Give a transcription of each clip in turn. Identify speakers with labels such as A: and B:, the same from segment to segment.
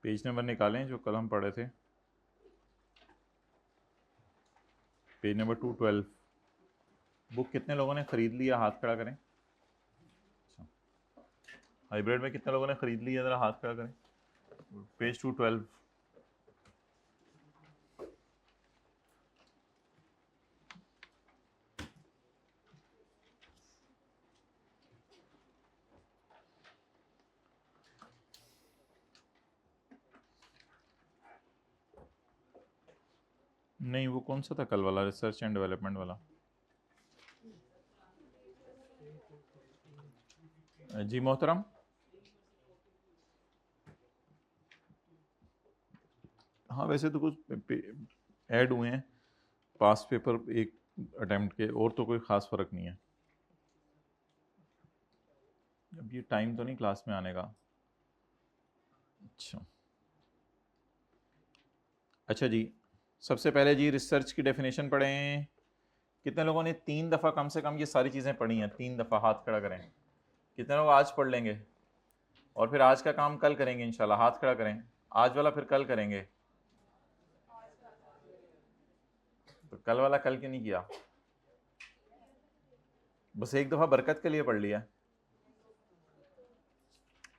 A: Page number निकालें जो कल हम पढ़े थे, पेज नंबर 212। बुक कितने लोगों ने खरीद लिया, हाथ खड़ा करें। हाइब्रिड में कितने लोगों ने खरीद लिया, जरा हाथ खड़ा करें। पेज 212। नहीं, वो कौन सा था कल वाला, रिसर्च एंड डेवलपमेंट वाला? जी मोहतरम, हाँ वैसे तो कुछ ऐड हुए हैं पास पेपर एक अटेम्प्ट के, और तो कोई ख़ास फ़र्क नहीं है। अब ये टाइम तो नहीं क्लास में आने का। अच्छा जी, सबसे पहले जी रिसर्च की डेफिनेशन पढ़ें। कितने लोगों ने 3 दफ़ा कम से कम ये सारी चीज़ें पढ़ी हैं? 3 दफ़ा हाथ खड़ा करें। कितने लोग आज पढ़ लेंगे और फिर आज का काम कल करेंगे इंशाल्लाह? हाथ खड़ा करें। आज वाला फिर कल करेंगे, तो कल वाला कल क्यों नहीं किया? बस एक दफ़ा बरकत के लिए पढ़ लिया।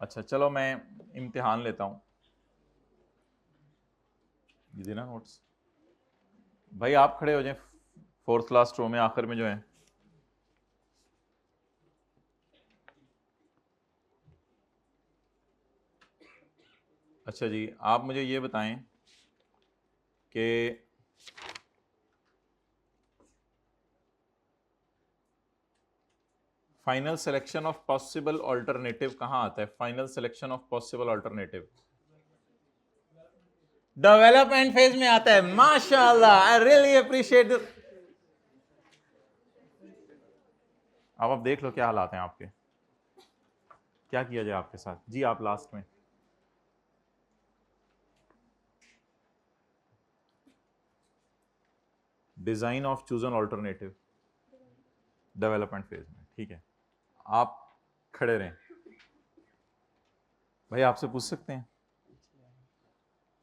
A: अच्छा चलो मैं इम्तिहान लेता हूँ। ये देना नोट्स। भाई आप खड़े हो जाए 4th क्लास रो में आखिर में जो है। अच्छा जी, आप मुझे ये बताएं कि final selection of possible alternative कहाँ आता है? Final selection of possible alternative development phase में आता है। माशाल्लाह, आई रियली अप्रिशिएट। अब आप देख लो क्या हालात हैं आपके, क्या किया जाए आपके साथ। जी आप लास्ट में। Design of chosen alternative development phase में, ठीक है। आप खड़े रहें। भाई आपसे पूछ सकते हैं?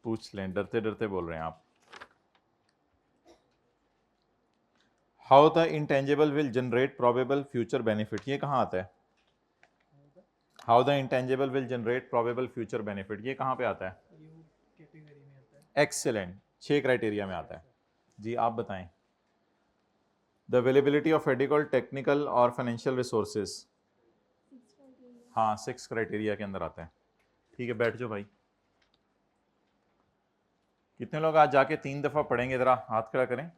A: पूछ लें, डरते डरते बोल रहे हैं आप। How the intangible will generate probable future benefit, ये कहाँ आता है? How the intangible will generate probable future benefit, ये कहाँ पे आता है? एक्सीलेंट, 6 क्राइटेरिया में आता है। जी आप बताएं। The availability of adequate technical और फाइनेंशियल रिसोर्सेज, हाँ 6 क्राइटेरिया के अंदर आता है। ठीक है, बैठ जाओ भाई। कितने लोग आज जाके 3 दफा पढ़ेंगे, जरा हाथ खड़ा करें।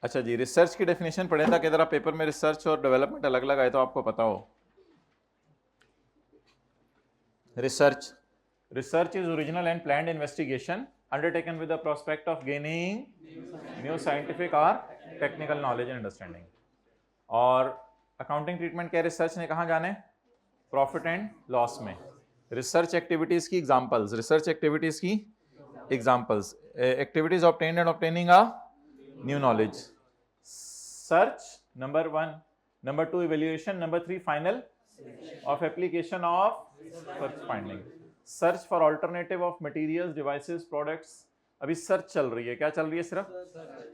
A: अच्छा जी, रिसर्च की डेफिनेशन पढ़े था कि जरा पेपर में रिसर्च और डेवलपमेंट अलग अलग आए तो आपको पता हो। Research, research is original and planned investigation undertaken with the prospect of gaining new scientific और टेक्निकल नॉलेज एंड अंडरस्टैंडिंग। और अकाउंटिंग ट्रीटमेंट क्या रिसर्च ने कहाँ जाने? प्रॉफिट एंड लॉस में। रिसर्च एक्टिविटीज की एग्जांपल्स, रिसर्च एक्टिविटीज की examples, activities obtained and obtaining a new knowledge. Search number 1, number 2 evaluation, number 3 final of application of search finding. Search for alternative of materials, devices, products. अभी search चल रही है, क्या चल रही है? सिर्फ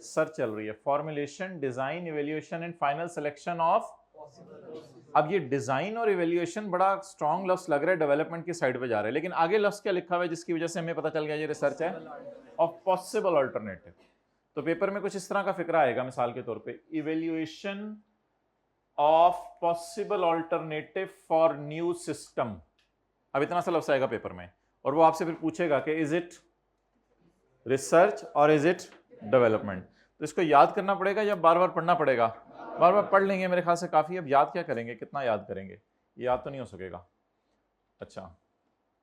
A: सर्च चल रही है। Formulation, design, evaluation and final selection of. अब ये डिजाइन और इवैल्यूएशन बड़ा स्ट्रॉन्ग लफ्ज लग रहा है, डेवलपमेंट की साइड पे जा रहा है, लेकिन आगे लफ्ज क्या लिखा हुआ है जिसकी वजह से हमें पता चल गया ये रिसर्च है? Of possible alternative. तो पेपर में कुछ इस तरह का फिक्रा आएगा, मिसाल के तौर पे evaluation of possible alternative for new system. अब इतना सा लफ्ज आएगा पेपर में, और वो आपसे फिर पूछेगा कि इज इट रिसर्च और इज इट डेवलपमेंट। तो इसको याद करना पड़ेगा या बार बार पढ़ना पड़ेगा? बार बार पढ़ लेंगे मेरे ख्याल से काफी। अब याद क्या करेंगे, कितना याद करेंगे, याद तो नहीं हो सकेगा। अच्छा,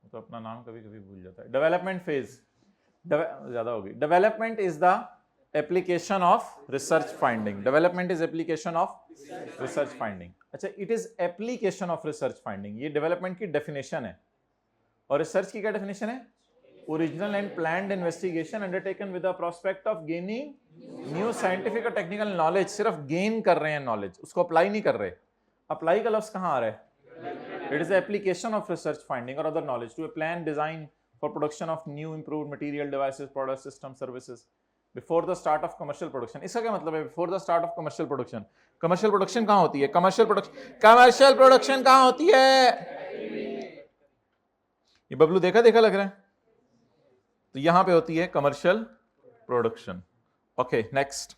A: तो अपना नाम कभी कभी भूल जाता है। डेवलपमेंट फेज ज्यादा होगी। Development is the application of research finding. Development is application of research finding. अच्छा, it is application of research finding, ये डेवलपमेंट की डेफिनेशन है। और रिसर्च की क्या डेफिनेशन है? Original and planned investigation undertaken with the prospect of gaining new scientific और technical knowledge. सिर्फ गेन कर रहे हैं नॉलेज, उसको अप्लाई नहीं कर रहे। अप्लाई का लफ्ज कहां आ रहा है? It is the application of research finding और other knowledge to a plan design for production of new improved material devices product system services before the start of commercial production. इसका क्या मतलब है before the start of commercial production? Commercial production कहां होती है? Commercial production कहां होती है? ये बबलू देखा देखा लग रहा है। तो यहां पे होती है कमर्शियल प्रोडक्शन। ओके नेक्स्ट,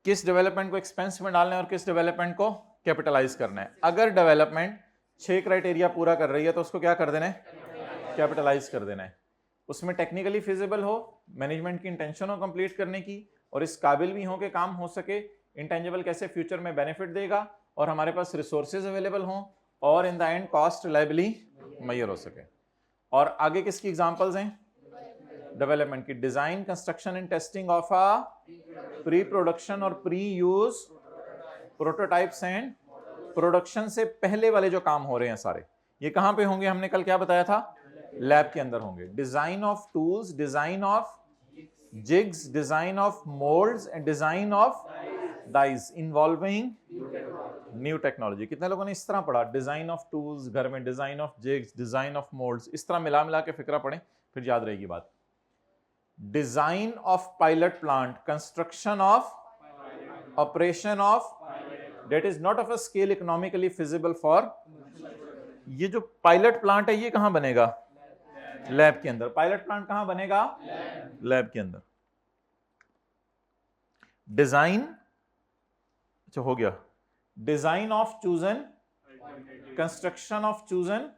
A: किस डेवलपमेंट को एक्सपेंस में डालना है और किस डेवलपमेंट को कैपिटलाइज करना है? अगर डेवलपमेंट 6 क्राइटेरिया पूरा कर रही है तो उसको क्या कर देना है? कैपिटलाइज कर देना है। उसमें टेक्निकली फिजिबल हो, मैनेजमेंट की इंटेंशन हो कंप्लीट करने की, और इस काबिल भी हो कि काम हो सके, इंटेंजिबल कैसे फ्यूचर में बेनिफिट देगा, और हमारे पास रिसोर्सेज अवेलेबल हों, और in the end cost reliably measure हो सके। और आगे किसकी एग्जांपल्स हैं? डेवलपमेंट की। Design, construction and testing of a pre production और pre use prototypes and production से पहले वाले जो काम हो रहे हैं सारे, ये कहां पे होंगे? हमने कल क्या बताया था? लैब के अंदर होंगे। Design of tools, design of jigs, design of moulds and design of dies involving new technology. कितने लोगों ने इस तरह पढ़ा? डिजाइन ऑफ टूल्स घर में, design of jigs, design of moulds, इस तरह मिला मिला के फिक्रा पढ़ें, फिर याद रहेगी बात। Design of pilot plant, construction of, operation of, that is not of a scale economically feasible for. ये जो पायलट प्लांट है ये कहां बनेगा? लैब के अंदर। पायलट प्लांट कहां बनेगा? लैब के अंदर। डिजाइन, अच्छा हो गया। Design of chosen, construction of chosen,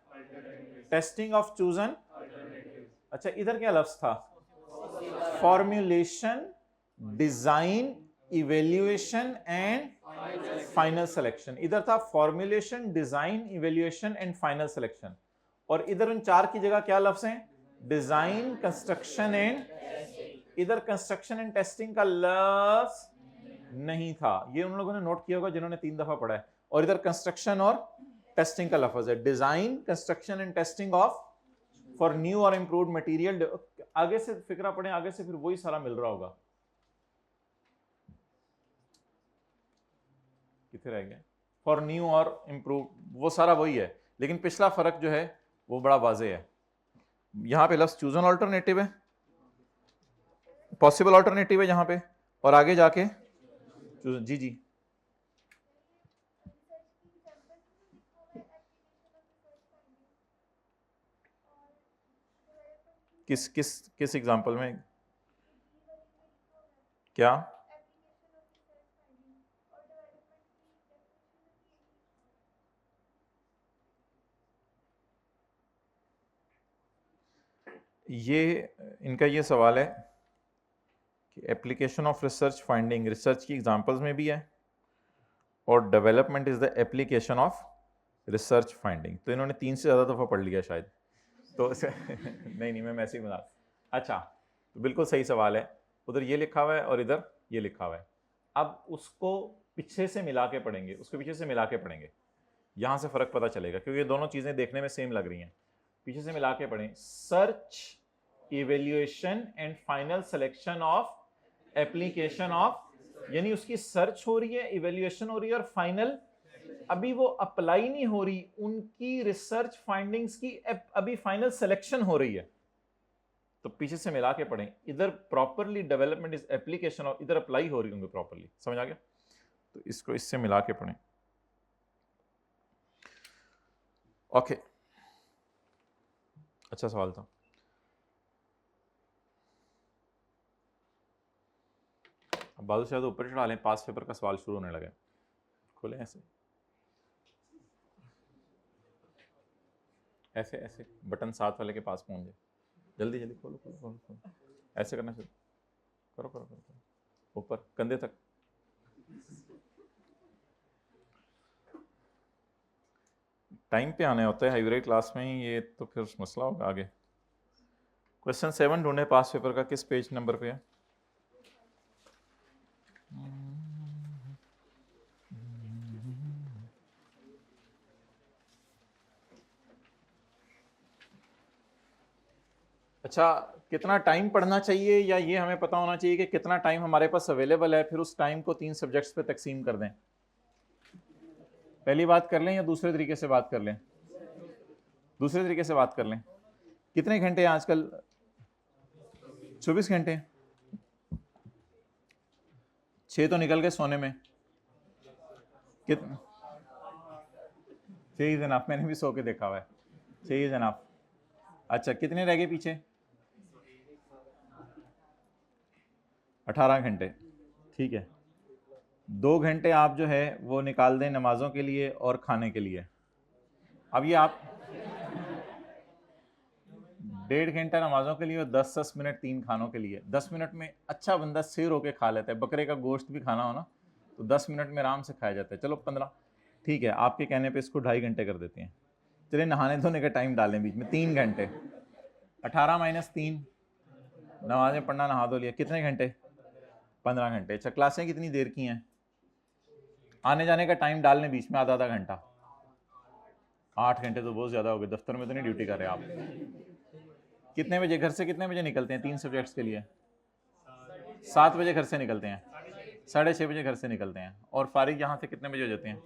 A: testing of chosen. अच्छा इधर क्या लफ्ज था? Formulation, design, evaluation and final selection. इधर था formulation, design, evaluation and final selection. और इधर उन चार की जगह क्या लफ्ज हैं? Design, construction and. इधर कंस्ट्रक्शन एंड टेस्टिंग का लफ्ज नहीं था, ये उन लोगों ने नोट किया होगा जिन्होंने 3 दफा पढ़ा है। और इधर कंस्ट्रक्शन और टेस्टिंग का लफ्ज है, design, construction and testing of for new और इंप्रूव्ड मटेरियल। आगे से फिक्रा पढ़े, आगे से फिर वही सारा मिल रहा होगा। कितने रह गए? फॉर न्यू और इंप्रूव, वो सारा वही है, लेकिन पिछला फर्क जो है वो बड़ा वाजे है। यहां पे लफ्ज चूजन ऑल्टरनेटिव है, पॉसिबल ऑल्टरनेटिव है यहां पे, और आगे जाके जी जी किस किस किस एग्जांपल में क्या? ये इनका ये सवाल है कि application of research finding research की एग्जांपल्स में भी है, और development is the application of research finding. तो इन्होंने 3 से ज़्यादा दफ़ा पढ़ लिया शायद, तो नहीं मैं ऐसे ही बता। अच्छा तो बिल्कुल सही सवाल है, उधर ये लिखा हुआ है और इधर ये लिखा हुआ है। अब उसको पीछे से मिला के पढ़ेंगे, उसको पीछे से मिला के पढ़ेंगे, यहाँ से फ़र्क पता चलेगा, क्योंकि ये दोनों चीज़ें देखने में सेम लग रही हैं। पीछे से मिला के पढ़ें। Search, evaluation and final selection of application of, यानी उसकी सर्च हो रही है, इवेल्युएशन हो रही है, और फाइनल अभी वो अप्लाई नहीं हो रही, उनकी रिसर्च फाइंडिंग्स की अभी फाइनल सिलेक्शन हो रही है। तो पीछे से मिला के पढ़ें, इधर प्रॉपरली डेवलपमेंट इज एप्लीकेशन और इधर अप्लाई हो रही होंगे प्रॉपरली। समझ आ गया? तो इसको इससे मिला के पढ़ें। ओके अच्छा सवाल था। अब बाजू शायद ऊपर चढ़ा लें, पास पेपर का सवाल शुरू होने लगे। खोलें ऐसे ऐसे ऐसे, बटन 7 वाले के पास पहुंच जाए। जल्दी जल्दी खोलो खोलो खोलो खोलो। ऐसे करना शुरू करो करो करो, करो। ऊपर कंधे तक। टाइम पे आने होता है हाइब्रिड क्लास में ही, ये तो फिर मसला होगा आगे। क्वेश्चन 7 ढूंढे पास पेपर का, किस पेज नंबर पे है? अच्छा, कितना टाइम पढ़ना चाहिए या ये हमें पता होना चाहिए कि कितना टाइम हमारे पास अवेलेबल है, फिर उस टाइम को 3 सब्जेक्ट्स पे तकसीम कर दें? पहली बात कर लें या दूसरे तरीके से बात कर लें? दूसरे तरीके से बात कर लें। कितने घंटे हैं आजकल? 24 घंटे। 6 तो निकल गए सोने में। कितना? 6 ही जनाब, मैंने भी सो के देखा हुआ है। 6 ही जनाब। अच्छा, कितने रह गए पीछे? 18 घंटे। ठीक है, 2 घंटे आप जो है वो निकाल दें नमाजों के लिए और खाने के लिए। अब ये आप 1.5 घंटा नमाजों के लिए और 10-10 मिनट 3 खानों के लिए। 10 मिनट में अच्छा बंदा सिर होके खा लेता है। बकरे का गोश्त भी खाना हो ना तो 10 मिनट में आराम से खाया जाता है। चलो 15, ठीक है, आपके कहने पे इसको 2.5 घंटे कर देते हैं। चलिए नहाने धोने का टाइम डालें बीच में 3 घंटे। 18 माइनस 3, नमाजें पढ़ना नहा धो लिया, कितने घंटे? 15 घंटे। अच्छा, क्लासें कितनी देर की हैं? आने जाने का टाइम डाल लें बीच में आधा घंटा। 8 घंटे तो बहुत ज़्यादा हो गए, दफ्तर में तो नहीं ड्यूटी कर रहे आप। कितने बजे घर से, कितने बजे निकलते हैं 3 सब्जेक्ट्स के लिए? 7 बजे घर से निकलते हैं, 6:30 बजे घर से निकलते हैं, और फारिग यहाँ से कितने बजे हो जाते हैं?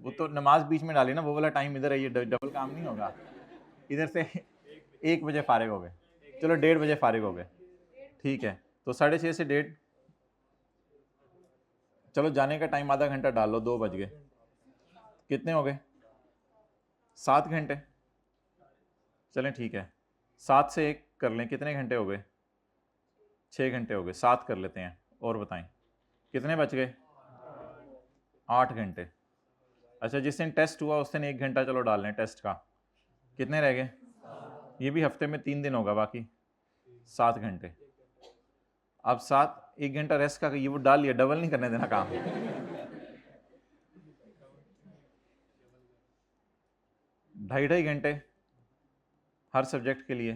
A: वो तो नमाज बीच में डाली ना, वो वाला टाइम इधर है, ये डबल काम नहीं होगा। इधर से 1 बजे फारिग हो गए, चलो 1:30 बजे फारिग हो गए, ठीक है, तो 6:30 से 1:30, चलो जाने का टाइम आधा घंटा डाल लो, 2 बज गए, कितने हो गए? 7 घंटे। चलें ठीक है, 7 से 1 कर लें, कितने घंटे हो गए? 6 घंटे हो गए। 7 कर लेते हैं, और बताएं कितने बच गए? 8 घंटे। अच्छा, जिस दिन टेस्ट हुआ उस दिन 1 घंटा चलो डाल लें टेस्ट का, कितने रह गए? ये भी हफ्ते में 3 दिन होगा, बाकी 7 घंटे। अब 7, 1 घंटा रेस्ट का ये वो डाल लिया, डबल नहीं करने देना काम। 2.5 घंटे हर सब्जेक्ट के लिए,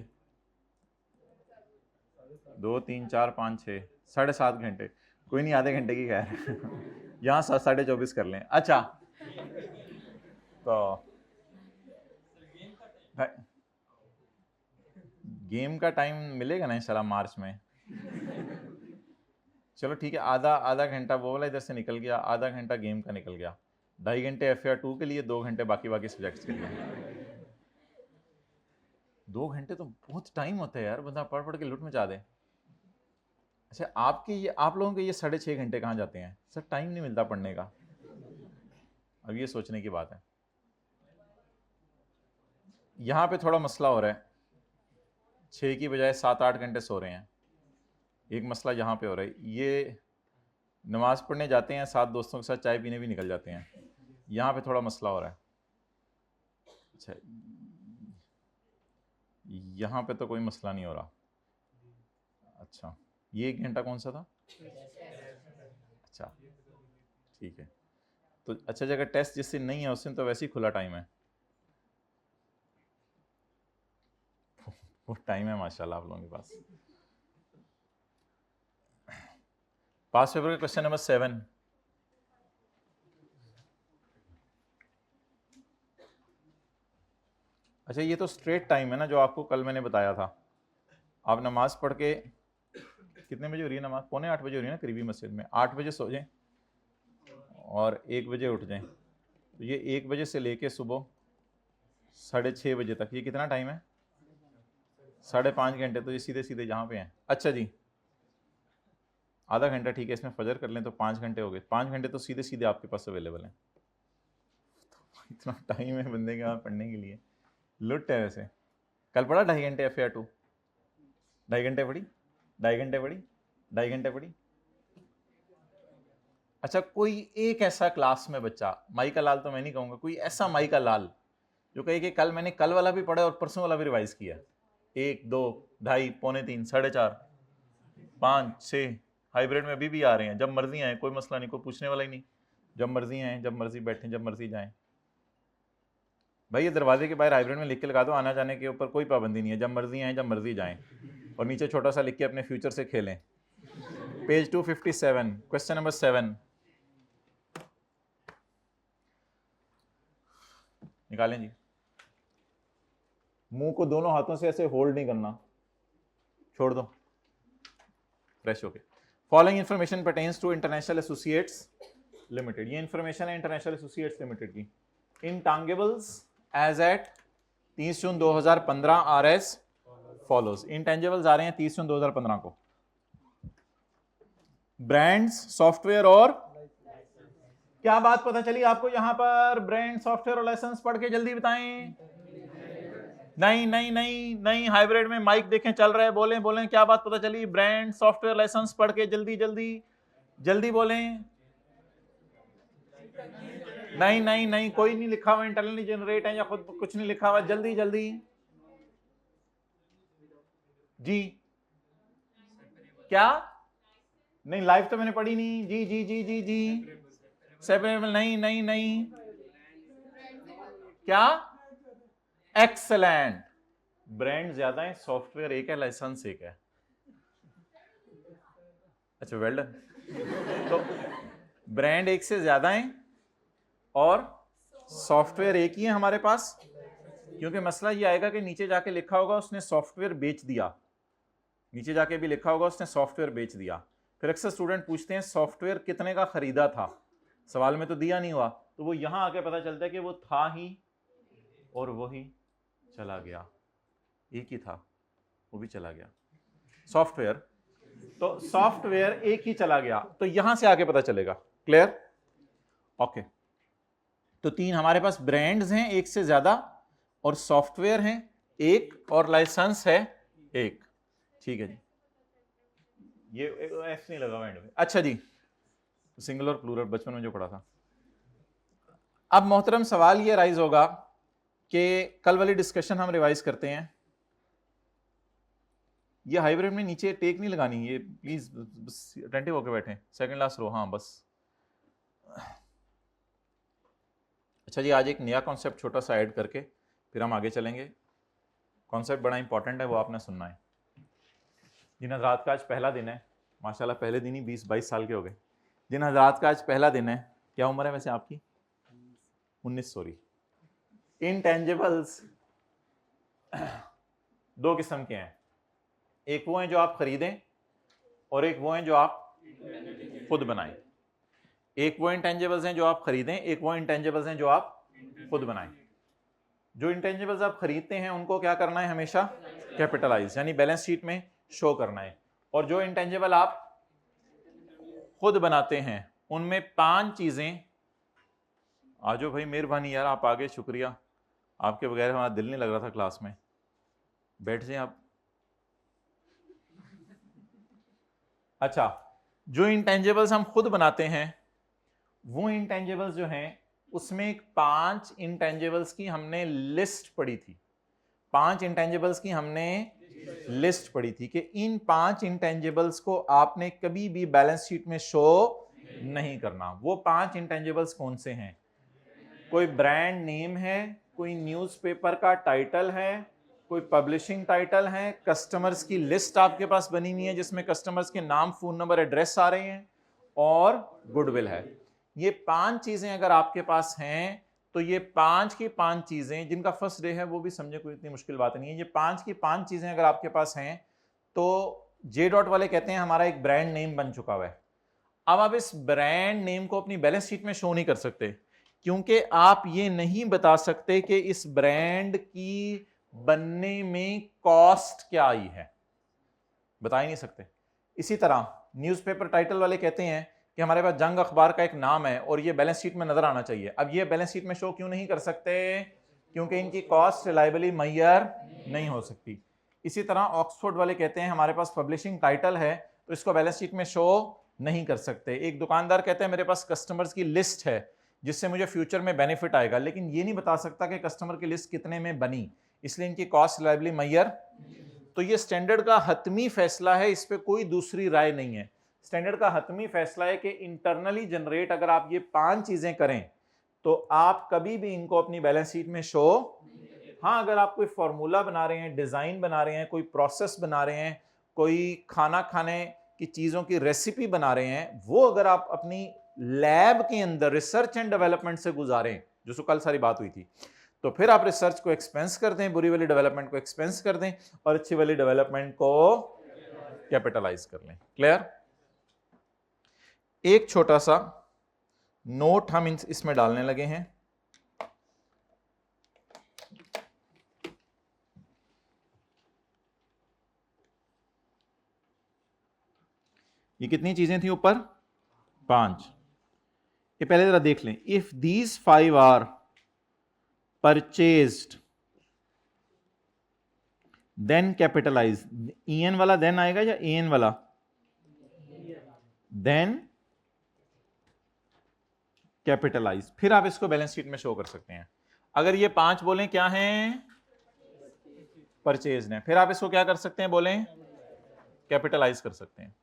A: 2, 3, 4, 5, 6, 7.5 घंटे। कोई नहीं, आधे घंटे की खैर। यहाँ 24.5 कर लें। अच्छा, तो गेम का टाइम मिलेगा ना इंशाल्लाह मार्च में। चलो ठीक है, आधा घंटा वो वाला इधर से निकल गया, आधा घंटा गेम का निकल गया, 2.5 घंटे FAR 2 के लिए, 2 घंटे बाकी सब्जेक्ट्स के लिए। 2 घंटे तो बहुत टाइम होता है यार, बंदा पढ़ पढ़ के लुट मचा दे। अच्छा, आप लोगों के ये 6.5 घंटे कहाँ जाते हैं सर? टाइम नहीं मिलता पढ़ने का। अब ये सोचने की बात है। यहाँ पे थोड़ा मसला हो रहा है, 6 की बजाय 7-8 घंटे सो रहे हैं, एक मसला यहाँ पे हो रहा है। ये नमाज पढ़ने जाते हैं, साथ दोस्तों के साथ चाय पीने भी निकल जाते हैं, यहाँ पे थोड़ा मसला हो रहा है। अच्छा, यहाँ पे तो कोई मसला नहीं हो रहा। अच्छा, ये 1 घंटा कौन सा था? अच्छा ठीक है, तो अच्छा जगह टेस्ट जिस दिन नहीं है उस दिन तो वैसे ही खुला टाइम है। वो टाइम है माशाल्लाह आप लोगों के पास। पास पेपर का क्वेश्चन नंबर 7। अच्छा, ये तो स्ट्रेट टाइम है ना जो आपको कल मैंने बताया था। आप नमाज पढ़ के, कितने बजे हो रही है नमाज? 7:45 बजे हो रही है ना करीबी मस्जिद में। 8 बजे सो जाएं और 1 बजे उठ जाएं, तो ये 1 बजे से लेके सुबह 6:30 बजे तक, ये कितना टाइम है? 5.5 घंटे। तो ये सीधे सीधे जहाँ पे हैं। अच्छा जी, आधा घंटा ठीक है, इसमें फजर कर लें तो 5 घंटे हो गए। 5 घंटे तो सीधे सीधे आपके पास अवेलेबल हैं। इतना टाइम है बंदे के पास पढ़ने के लिए, लुट है वैसे। कल पढ़ा 2.5 घंटे FAR 2? 2.5 घंटे पढ़ी, 2.5 घंटे पढ़ी, 2.5 घंटे पढ़ी। अच्छा, कोई एक ऐसा क्लास में बच्चा, माई का लाल तो मैं नहीं कहूँगा, कोई ऐसा माई का लाल जो कहे कि कल मैंने कल वाला भी पढ़ा और परसों वाला भी रिवाइज किया। 1, 2, 2.5, पौने 3, 4.5, 5, 6 हाइब्रिड में अभी भी आ रहे हैं। जब मर्जी आए, कोई मसला नहीं, कोई पूछने वाला ही नहीं। जब मर्जी आए, जब मर्जी बैठें, जब मर्जी जाएं। भाई ये दरवाजे के बाहर हाइब्रिड में लिख के लगा दो, आना जाने के ऊपर कोई पाबंदी नहीं है, जब मर्जी आए जब मर्जी जाएं। और नीचे छोटा सा लिख के अपने फ्यूचर से खेलें। पेज 257, क्वेश्चन नंबर 7 निकालें जी। मुंह को दोनों हाथों से ऐसे होल्ड नहीं करना, छोड़ दो फ्रेश होके। Following information pertains to International Associates Limited, ये इंफॉर्मेशन है इंटरनेशनल एसोसिएट्स लिमिटेड की। Intangibles as at 30 June 2015 are as follows. Intangibles आ रहे हैं 30 जून 2015 को। ब्रांड्स, सॉफ्टवेयर और क्या बात पता चली आपको यहां पर? ब्रांड, सॉफ्टवेयर और लाइसेंस पढ़ के जल्दी बताएं। नहीं नहीं नहीं नहीं, हाइब्रिड में माइक देखें चल रहा है, बोलें बोलें, क्या बात पता चली? ब्रांड, सॉफ्टवेयर, लाइसेंस पढ़ के जल्दी जल्दी जल्दी बोलें। नहीं नहीं नहीं, कोई नहीं लिखा हुआ इंटरनली जनरेट है या खुद कुछ नहीं लिखा हुआ, जल्दी जल्दी जी। क्या? नहीं, लाइव तो मैंने पढ़ी नहीं। जी जी जी जी जी, सेपरेबल नहीं नहीं नहीं, क्या? एक्सेलेंट। ब्रांड ज्यादा है, सॉफ्टवेयर एक है, लाइसेंस एक है। अच्छा, वेल डन। तो ब्रांड एक से ज्यादा है और सॉफ्टवेयर एक ही है हमारे पास, क्योंकि मसला ये आएगा कि नीचे जाके लिखा होगा उसने सॉफ्टवेयर बेच दिया, नीचे जाके भी लिखा होगा उसने सॉफ्टवेयर बेच दिया। फिर अक्सर स्टूडेंट पूछते हैं सॉफ्टवेयर कितने का खरीदा था, सवाल में तो दिया नहीं हुआ, तो वो यहां आके पता चलता है कि वो था ही और वही चला गया, एक ही था वो भी चला गया। सॉफ्टवेयर, तो सॉफ्टवेयर एक ही चला गया, तो यहां से आके पता चलेगा। क्लियर? ओके। तो तीन हमारे पास ब्रांड्स हैं एक से ज्यादा, और सॉफ्टवेयर हैं एक, और लाइसेंस है एक। ठीक है जी, ये एफ नहीं लगा हुआ एंड में। अच्छा जी, सिंगल और प्लूरल बचपन में जो पढ़ा था। अब मोहतरम सवाल ये राइज होगा कि कल वाली डिस्कशन हम रिवाइज करते हैं। ये हाइब्रिड में नीचे टेक नहीं लगानी, ये प्लीज बस अटेंटिव होकर बैठे, सेकंड लास्ट रो, हाँ बस। अच्छा जी, आज एक नया कॉन्सेप्ट छोटा सा ऐड करके फिर हम आगे चलेंगे। कॉन्सेप्ट बड़ा इंपॉर्टेंट है, वो आपने सुनना है। जिन हजरात का आज पहला दिन है, माशाल्लाह पहले दिन ही 20-22 साल के हो गए। जिन हजरात का आज पहला दिन है, क्या उम्र है वैसे आपकी? 19, सॉरी। इंटेंजिबल्स दो किस्म के हैं, एक वो हैं जो आप खरीदें और एक वो हैं जो आप खुद बनाएं। एक वो इंटेंजिबल्स हैं जो आप खरीदें, एक वो इंटेंजिबल्स हैं जो आप खुद बनाएं। जो इंटेंजिबल्स आप खरीदते हैं उनको क्या करना है? हमेशा कैपिटलाइज, यानी बैलेंस शीट में शो करना है। और जो इंटेंजिबल आप खुद बनाते हैं उनमें 5 चीजें। आजो भाई, मेहरबानी यार, आप आगे, शुक्रिया, आपके बगैर हमारा दिल नहीं लग रहा था क्लास में। बैठ जाए आप। अच्छा, जो इंटेंजिबल्स हम खुद बनाते हैं वो इंटेंजिबल्स जो हैं उसमें 5 इंटेंजिबल्स की हमने लिस्ट पढ़ी थी। 5 इंटेंजिबल्स की हमने लिस्ट पढ़ी थी कि इन 5 इंटेंजिबल्स को आपने कभी भी बैलेंस शीट में शो नहीं करना। वो 5 इंटेंजिबल्स कौन से हैं? कोई ब्रांड नेम है, कोई न्यूज़पेपर का टाइटल है, कोई पब्लिशिंग टाइटल है, कस्टमर्स की लिस्ट आपके पास बनी हुई है जिसमें कस्टमर्स के नाम, फोन नंबर, एड्रेस आ रहे हैं, और गुडविल है। ये 5 चीजें अगर आपके पास हैं तो ये 5 की 5 चीजें, जिनका फर्स्ट डे है वो भी समझे कोई इतनी मुश्किल बात नहीं है, ये 5 की 5 चीजें अगर आपके पास हैं तो जे डॉट वाले कहते हैं हमारा एक ब्रांड नेम बन चुका हुआ है। अब आप इस ब्रांड नेम को अपनी बैलेंस शीट में शो नहीं कर सकते, क्योंकि आप ये नहीं बता सकते कि इस ब्रांड की बनने में कॉस्ट क्या आई है, बता ही नहीं सकते। इसी तरह न्यूज़पेपर टाइटल वाले कहते हैं कि हमारे पास जंग अखबार का एक नाम है और ये बैलेंस शीट में नजर आना चाहिए। अब ये बैलेंस शीट में शो क्यों नहीं कर सकते? क्योंकि इनकी कॉस्ट रिलायबली मैयर नहीं हो सकती। इसी तरह ऑक्सफोर्ड वाले कहते हैं हमारे पास पब्लिशिंग टाइटल है तो इसको बैलेंस शीट में शो नहीं कर सकते। एक दुकानदार कहते हैं मेरे पास कस्टमर्स की लिस्ट है जिससे मुझे फ्यूचर में बेनिफिट आएगा, लेकिन ये नहीं बता सकता कि कस्टमर की लिस्ट कितने में बनी, इसलिए इनकी कॉस्ट रिलायबली मैयर। तो ये स्टैंडर्ड का हतमी फैसला है, इस पर कोई दूसरी राय नहीं है। स्टैंडर्ड का हतमी फैसला है कि इंटरनली जनरेट अगर आप ये 5 चीजें करें तो आप कभी भी इनको अपनी बैलेंस शीट में शो, हाँ अगर आप कोई फॉर्मूला बना रहे हैं, डिजाइन बना रहे हैं, कोई प्रोसेस बना रहे हैं, कोई खाना खाने की चीजों की रेसिपी बना रहे हैं, वो अगर आप अपनी लैब के अंदर रिसर्च एंड डेवलपमेंट से गुजारें, जो कल सारी बात हुई थी, तो फिर आप रिसर्च को एक्सपेंस कर दें, बुरी वाली डेवलपमेंट को एक्सपेंस कर दें और अच्छी वाली डेवलपमेंट को कैपिटलाइज कर लें। क्लियर? एक छोटा सा नोट हम इसमें डालने लगे हैं। ये कितनी चीजें थी ऊपर? 5। ये पहले जरा देख लें। If these 5 are purchased then capitalise. EN वाला देन आएगा या AN वाला? Then capitalise. फिर आप इसको बैलेंस शीट में शो कर सकते हैं। अगर ये 5 बोलें क्या हैं? परचेज हैं, फिर आप इसको क्या कर सकते हैं? बोलें कैपिटलाइज कर सकते हैं।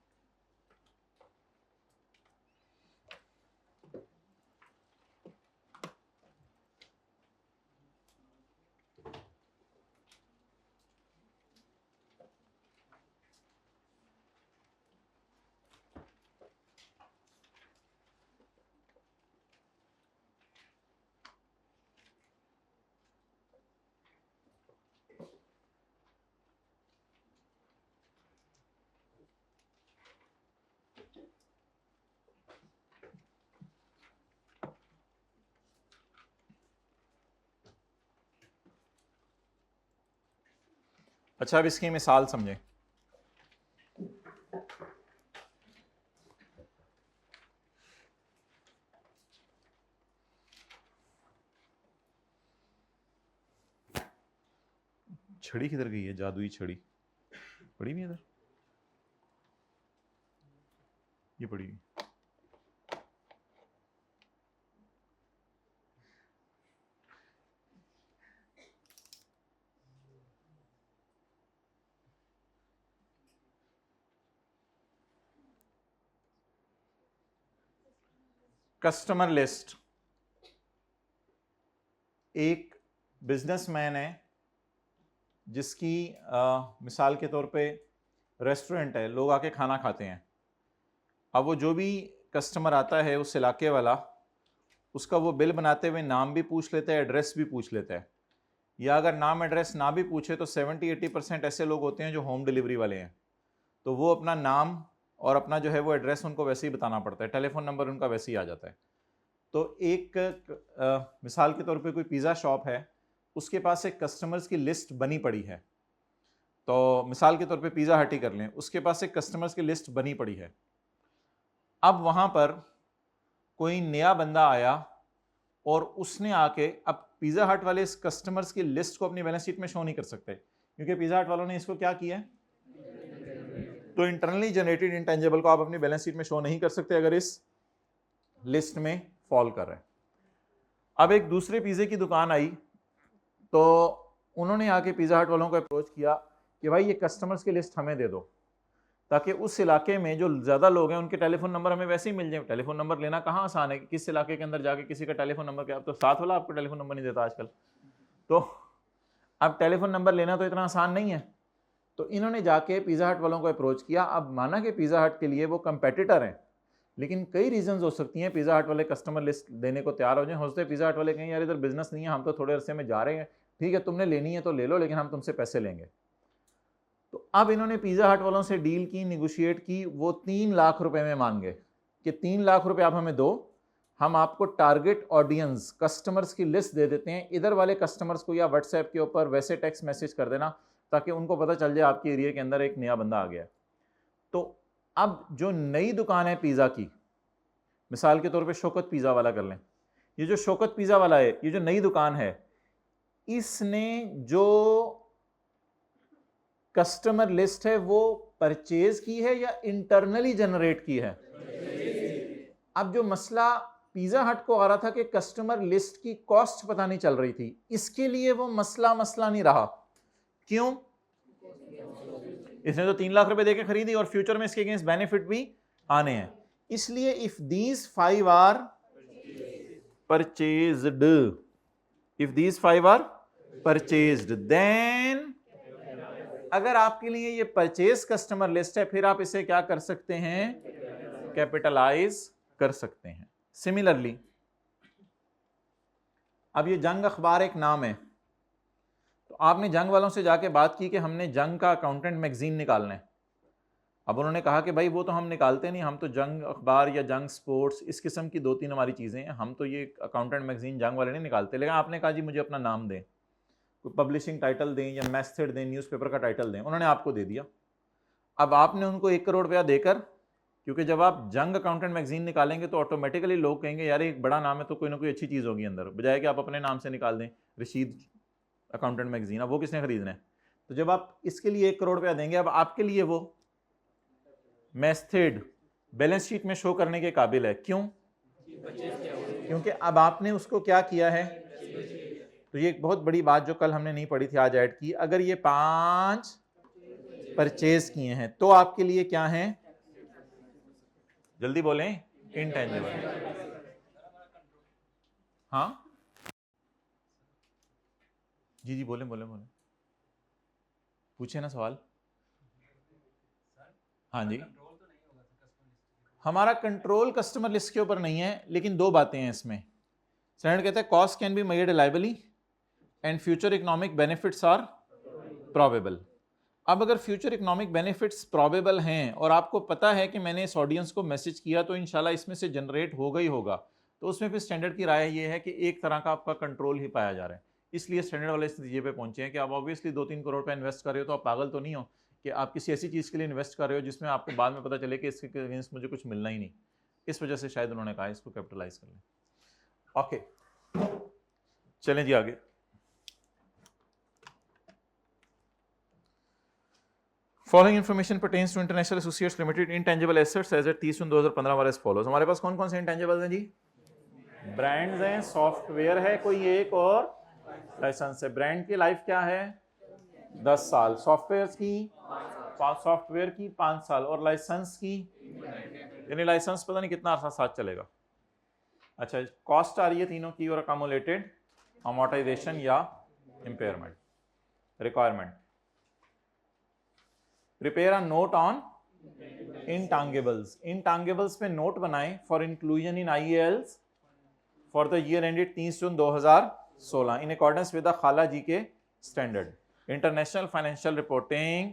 A: अच्छा, अब इसकी मिसाल समझें। छड़ी किधर गई है? जादुई छड़ी पड़ी भी इधर, ये पड़ी हुई। Customer list. एक बिजनेसमैन है जिसकी मिसाल के तौर पे रेस्टोरेंट है, लोग आके खाना खाते हैं। अब वो जो भी कस्टमर आता है उस इलाके वाला, उसका वो बिल बनाते हुए नाम भी पूछ लेता है, एड्रेस भी पूछ लेता है। या अगर नाम एड्रेस ना भी पूछे तो 70-80% ऐसे लोग होते हैं जो होम डिलीवरी वाले हैं, तो वो अपना नाम और अपना जो है वो एड्रेस उनको वैसे ही बताना पड़ता है, टेलीफोन नंबर उनका वैसे ही आ जाता है। तो एक मिसाल के तौर पे कोई पिज़्ज़ा शॉप है, उसके पास एक कस्टमर्स की लिस्ट बनी पड़ी है। तो मिसाल के तौर पे पिज़्ज़ा हट ही कर लें, उसके पास एक कस्टमर्स की लिस्ट बनी पड़ी है। अब वहाँ पर कोई नया बंदा आया और उसने आके, अब पिज़्ज़ा हट वाले इस कस्टमर्स की लिस्ट को अपनी बैलेंस शीट में शो नहीं कर सकते, क्योंकि पिज़्ज़ा हट वालों ने इसको क्या किया है, तो इंटरनली जनरेटेड इंटेंजिबल को आप अपनी बैलेंस शीट में शो नहीं कर सकते अगर इस लिस्ट में फॉल कर रहे हैं। अब एक दूसरे पिज़्ज़े की दुकान आई, तो उन्होंने आके पिज़्ज़ा हट वालों को अप्रोच किया कि भाई ये कस्टमर्स की लिस्ट हमें दे दो, ताकि उस इलाके में जो ज़्यादा लोग हैं उनके टेलीफोन नंबर हमें वैसे ही मिल जाए। टेलीफोन नंबर लेना कहाँ आसान है, किस इलाके के अंदर जाके किसी का टेलीफोन नंबर, क्या तो साथ वाला आपको टेलीफोन नंबर नहीं देता आजकल, तो अब टेलीफोन नंबर लेना तो इतना आसान नहीं है। तो इन्होंने जाके पिज़्ज़ा हट वालों को अप्रोच किया। अब माना कि पिज़्ज़ा हट के लिए वो कंपेटिटर हैं, लेकिन कई रीजंस हो सकती हैं पिज़्ज़ा हट वाले कस्टमर लिस्ट देने को तैयार हो जाएं। हो सकता है पिज़्ज़ा हट वाले कहें यार इधर बिजनेस नहीं है, हम तो थोड़े अरसे में जा रहे हैं, ठीक है तुमने लेनी है तो ले लो, लेकिन हम तुमसे पैसे लेंगे। तो अब इन्होंने पिज़्ज़ा हट वालों से डील की, निगोशिएट की, वो 3 लाख रुपए में मान गए कि 3 लाख रुपए आप हमें दो, हम आपको टारगेट ऑडियंस कस्टमर्स की लिस्ट दे देते हैं, इधर वाले कस्टमर्स को या व्हाट्सएप के ऊपर वैसे टेक्स्ट मैसेज कर देना ताकि उनको पता चल जाए आपके एरिया के अंदर एक नया बंदा आ गया। तो अब जो नई दुकान है पिज़्ज़ा की, मिसाल के तौर पे शौकत पिज़्ज़ा वाला कर लें, ये जो शौकत पिज़्ज़ा वाला है, ये जो नई दुकान है, इसने जो कस्टमर लिस्ट है वो परचेज की है या इंटरनली जनरेट की है? अब जो मसला पिज़्ज़ा हट को आ रहा था कि कस्टमर लिस्ट की कॉस्ट पता नहीं चल रही थी, इसके लिए वो मसला नहीं रहा। क्यों? इसने तो 3 लाख रुपए देके खरीदी और फ्यूचर में इसके अगेंस्ट बेनिफिट भी आने हैं। इसलिए if these 5 are purchased, if these 5 are purchased, then अगर आपके लिए ये परचेज कस्टमर लिस्ट है, फिर आप इसे क्या कर सकते हैं? कैपिटलाइज कर सकते हैं। सिमिलरली, अब ये जंग अखबार एक नाम है, तो आपने जंग वालों से जाके बात की कि हमने जंग का अकाउंटेंट मैगजीन निकालना है, अब उन्होंने कहा कि भाई वो तो हम निकालते नहीं, हम तो जंग अखबार या जंग स्पोर्ट्स इस किस्म की 2-3 हमारी चीज़ें हैं, हम तो ये अकाउंटेंट मैगजीन जंग वाले नहीं निकालते। लेकिन आपने कहा जी मुझे अपना नाम दें, कोई पब्लिशिंग टाइटल दें या मेथड दें, न्यूज़पेपर का टाइटल दें, उन्होंने आपको दे दिया। अब आपने उनको 1 करोड़ रुपया देकर, क्योंकि जब आप जंग अकाउंटेंट मैगजीन निकालेंगे तो ऑटोमेटिकली लोग कहेंगे यार एक बड़ा नाम है तो कोई ना कोई अच्छी चीज़ होगी अंदर, बजाय कि आप अपने नाम से निकाल दें रशीद अकाउंटेंट मैगजीन। अब वो किसने खरीदना है? तो जब आप इसके लिए 1 करोड़ रुपया देंगे, अब आपके लिए वो मेथड बैलेंस शीट में शो करने के काबिल है। क्यों? क्योंकि अब आपने उसको क्या किया है। तो ये एक बहुत बड़ी बात जो कल हमने नहीं पढ़ी थी आज ऐड की, अगर ये 5 परचेज किए हैं तो आपके लिए क्या है? जल्दी बोलें, इनटेंजिबल। हाँ जी जी बोलें बोलें बोलें, पूछे ना सवाल। हाँ जी, हमारा कंट्रोल कस्टमर लिस्ट के ऊपर नहीं है, लेकिन 2 बातें हैं इसमें। स्टैंडर्ड कहता है cost can be made liably and future economic benefits are probable. अब अगर फ्यूचर इकोनॉमिक बेनिफिट्स प्रोबेबल हैं और आपको पता है कि मैंने इस ऑडियंस को मैसेज किया तो इंशाल्लाह इसमें से जनरेट होगा ही होगा, तो उसमें फिर स्टैंडर्ड की राय ये है कि एक तरह का आपका कंट्रोल ही पाया जा रहा है। इसलिए स्टैंडर्ड वाले इस नतीजे पे पहुंचे हैं कि आप ऑब्वियसली 2-3 करोड़ रुपए इन्वेस्ट कर रहे हो तो आप पागल तो नहीं हो कि आप किसी ऐसी चीज़ के लिए इन्वेस्ट कर रहे हो जिसमें आपको बाद में पता चले कि इसके अगेंस्ट मुझे कुछ मिलना ही नहीं। इस वजह से शायद उन्होंने कहा इसको कैपिटलाइज कर लें। ओके चलें जी आगे। Following information pertains to International Associates Limited intangible assets as at 30 June 2015 वाले फॉलोज। हमारे पास कौन कौन से इंटेंजिबल्स हैं जी? ब्रांड्स हैं, सॉफ्टवेयर है कोई एक, और लाइसेंस है। ब्रांड की लाइफ क्या है? 10 साल, सॉफ्टवेयर की 5 साल, और लाइसेंस की, यानी लाइसेंस पता नहीं कितना अरसा साथ चलेगा। अच्छा, कॉस्ट आ रही है तीनों की, और अकोमोलेटेड अमोर्टाइजेशन या impairment. Requirement, prepare a note on intangibles. Intangibles पे नोट बनाएं for inclusion in IALs for the year ended 30 June 2016 in accordance with the खाला जी के standard, international financial reporting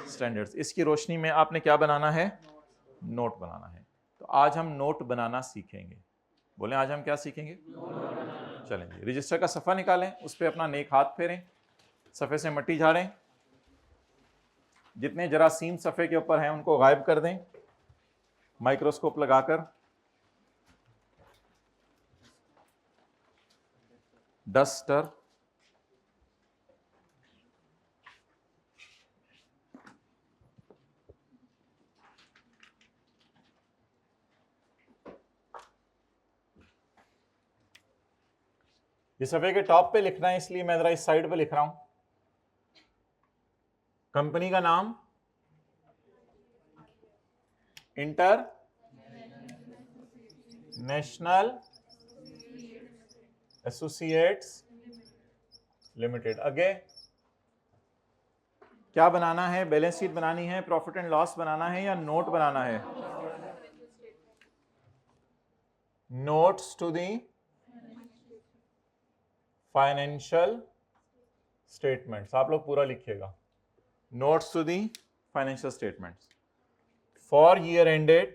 A: standards. इसकी रोशनी में आपने क्या बनाना है? नोट बनाना है। तो आज हम नोट बनाना सीखेंगे। बोले आज हम क्या सीखेंगे? चलें जी, रजिस्टर का सफ़ा निकालें, उस पर अपना नेक हाथ फेरें, सफ़े से मट्टी झाड़ें, जितने जरासीम सफ़े के ऊपर हैं उनको गायब कर दें माइक्रोस्कोप लगाकर। डस्टर, ये सफ़े के टॉप पे लिखना है इसलिए मैं जरा इस साइड पे लिख रहा हूं। कंपनी का नाम इंटर नेशनल एसोसिएट्स लिमिटेड। आगे क्या बनाना है? बैलेंस शीट बनानी है, प्रॉफिट एंड लॉस बनाना है, या नोट बनाना है? Notes to the financial statements. आप लोग पूरा लिखिएगा, notes to the financial statements for year ended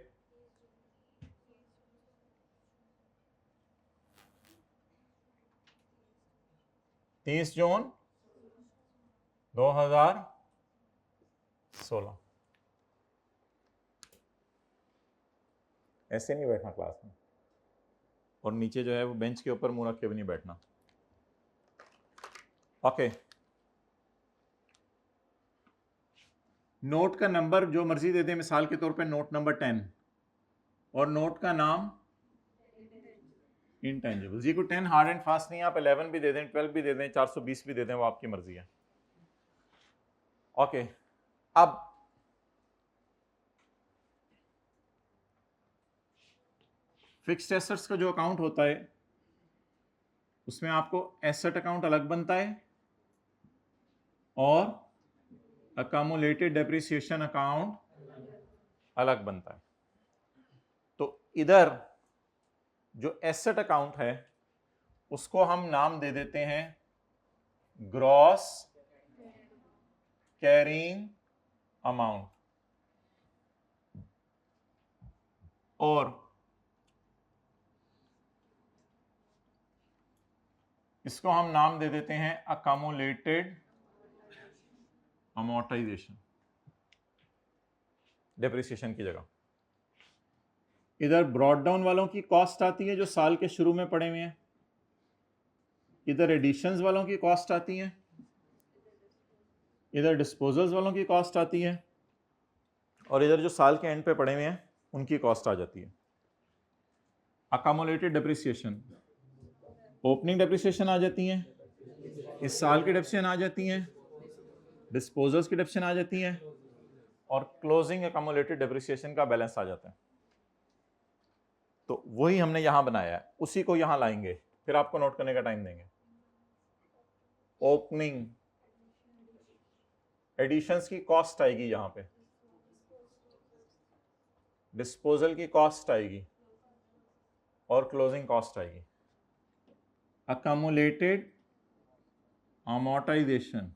A: 30 June 2016। ऐसे नहीं बैठना क्लास में, और नीचे जो है वो बेंच के ऊपर मुंह रख के भी नहीं बैठना। ओके, नोट का नंबर जो मर्जी दे दें, मिसाल के तौर पे नोट नंबर 10, और नोट का नाम इंटेंजिबल्स। ये कोई 10 हार्ड एंड फास्ट नहीं, आप 11 भी दे दें, 12 भी दे दें, 420 भी दे दें, वो आपकी मर्जी है। ओके, अब फिक्स्ड एसेट्स का जो अकाउंट होता है उसमें आपको एसेट अकाउंट अलग बनता है और अकामुलेटेड डेप्रिसिएशन अकाउंट अलग बनता है। तो इधर जो एसेट अकाउंट है उसको हम नाम दे देते हैं ग्रॉस कैरिंग अमाउंट, और इसको हम नाम दे देते हैं अकामुलेटेड अमोर्टाइजेशन, डेप्रिसिएशन की जगह। इधर ब्रॉड डाउन वालों की कॉस्ट आती है जो साल के शुरू में पड़े हुए हैं, इधर एडिशंस वालों की कॉस्ट आती है, इधर डिस्पोजल्स वालों की कॉस्ट आती है, और इधर जो साल के एंड पे पड़े हुए हैं उनकी कॉस्ट आ जाती है। अकामुलेटेड डेप्रिसिएशन, ओपनिंग डेप्रिसिएशन आ जाती है, इस साल की डेप्रिसिएशन आ जाती है, डिस्पोजल्स की डेप्रिसिएशन आ जाती है, और क्लोजिंग अकामुलेटेड डेप्रिसिएशन का बैलेंस आ जाता है। तो वही हमने यहां बनाया है, उसी को यहां लाएंगे, फिर आपको नोट करने का टाइम देंगे। ओपनिंग एडिशंस की कॉस्ट आएगी, यहां पे डिस्पोजल की कॉस्ट आएगी और क्लोजिंग कॉस्ट आएगी। Accumulated amortization,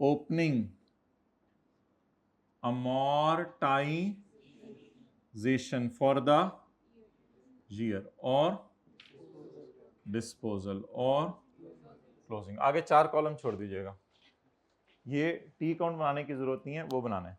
A: opening amortization for the year और डिस्पोजल और क्लोजिंग। आगे 4 कॉलम छोड़ दीजिएगा, ये टी काउंट बनाने की जरूरत नहीं है, वो बनाना है।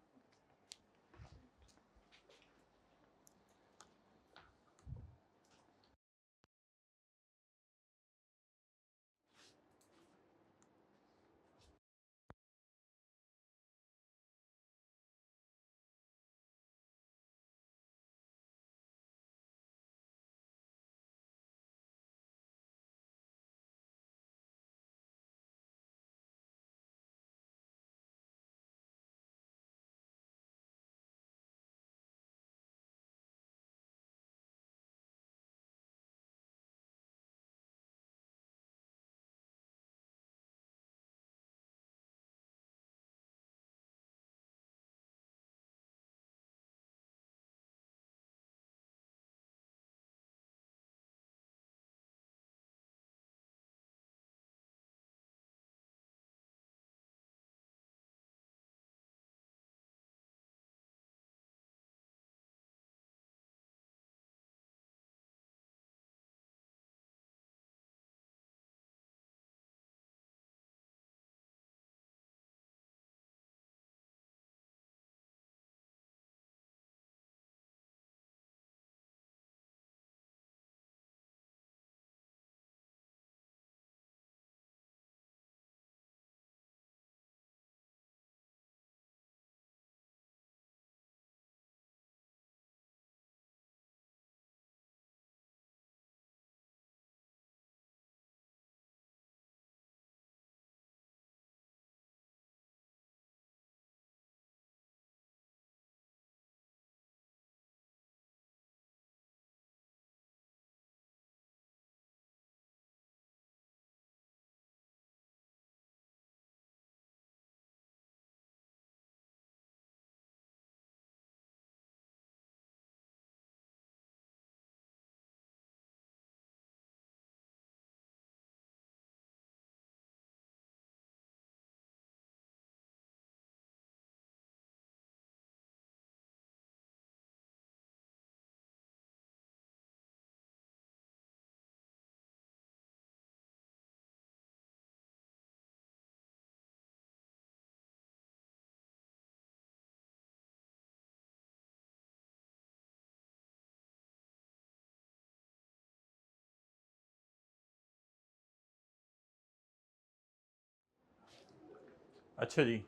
A: अच्छा जी,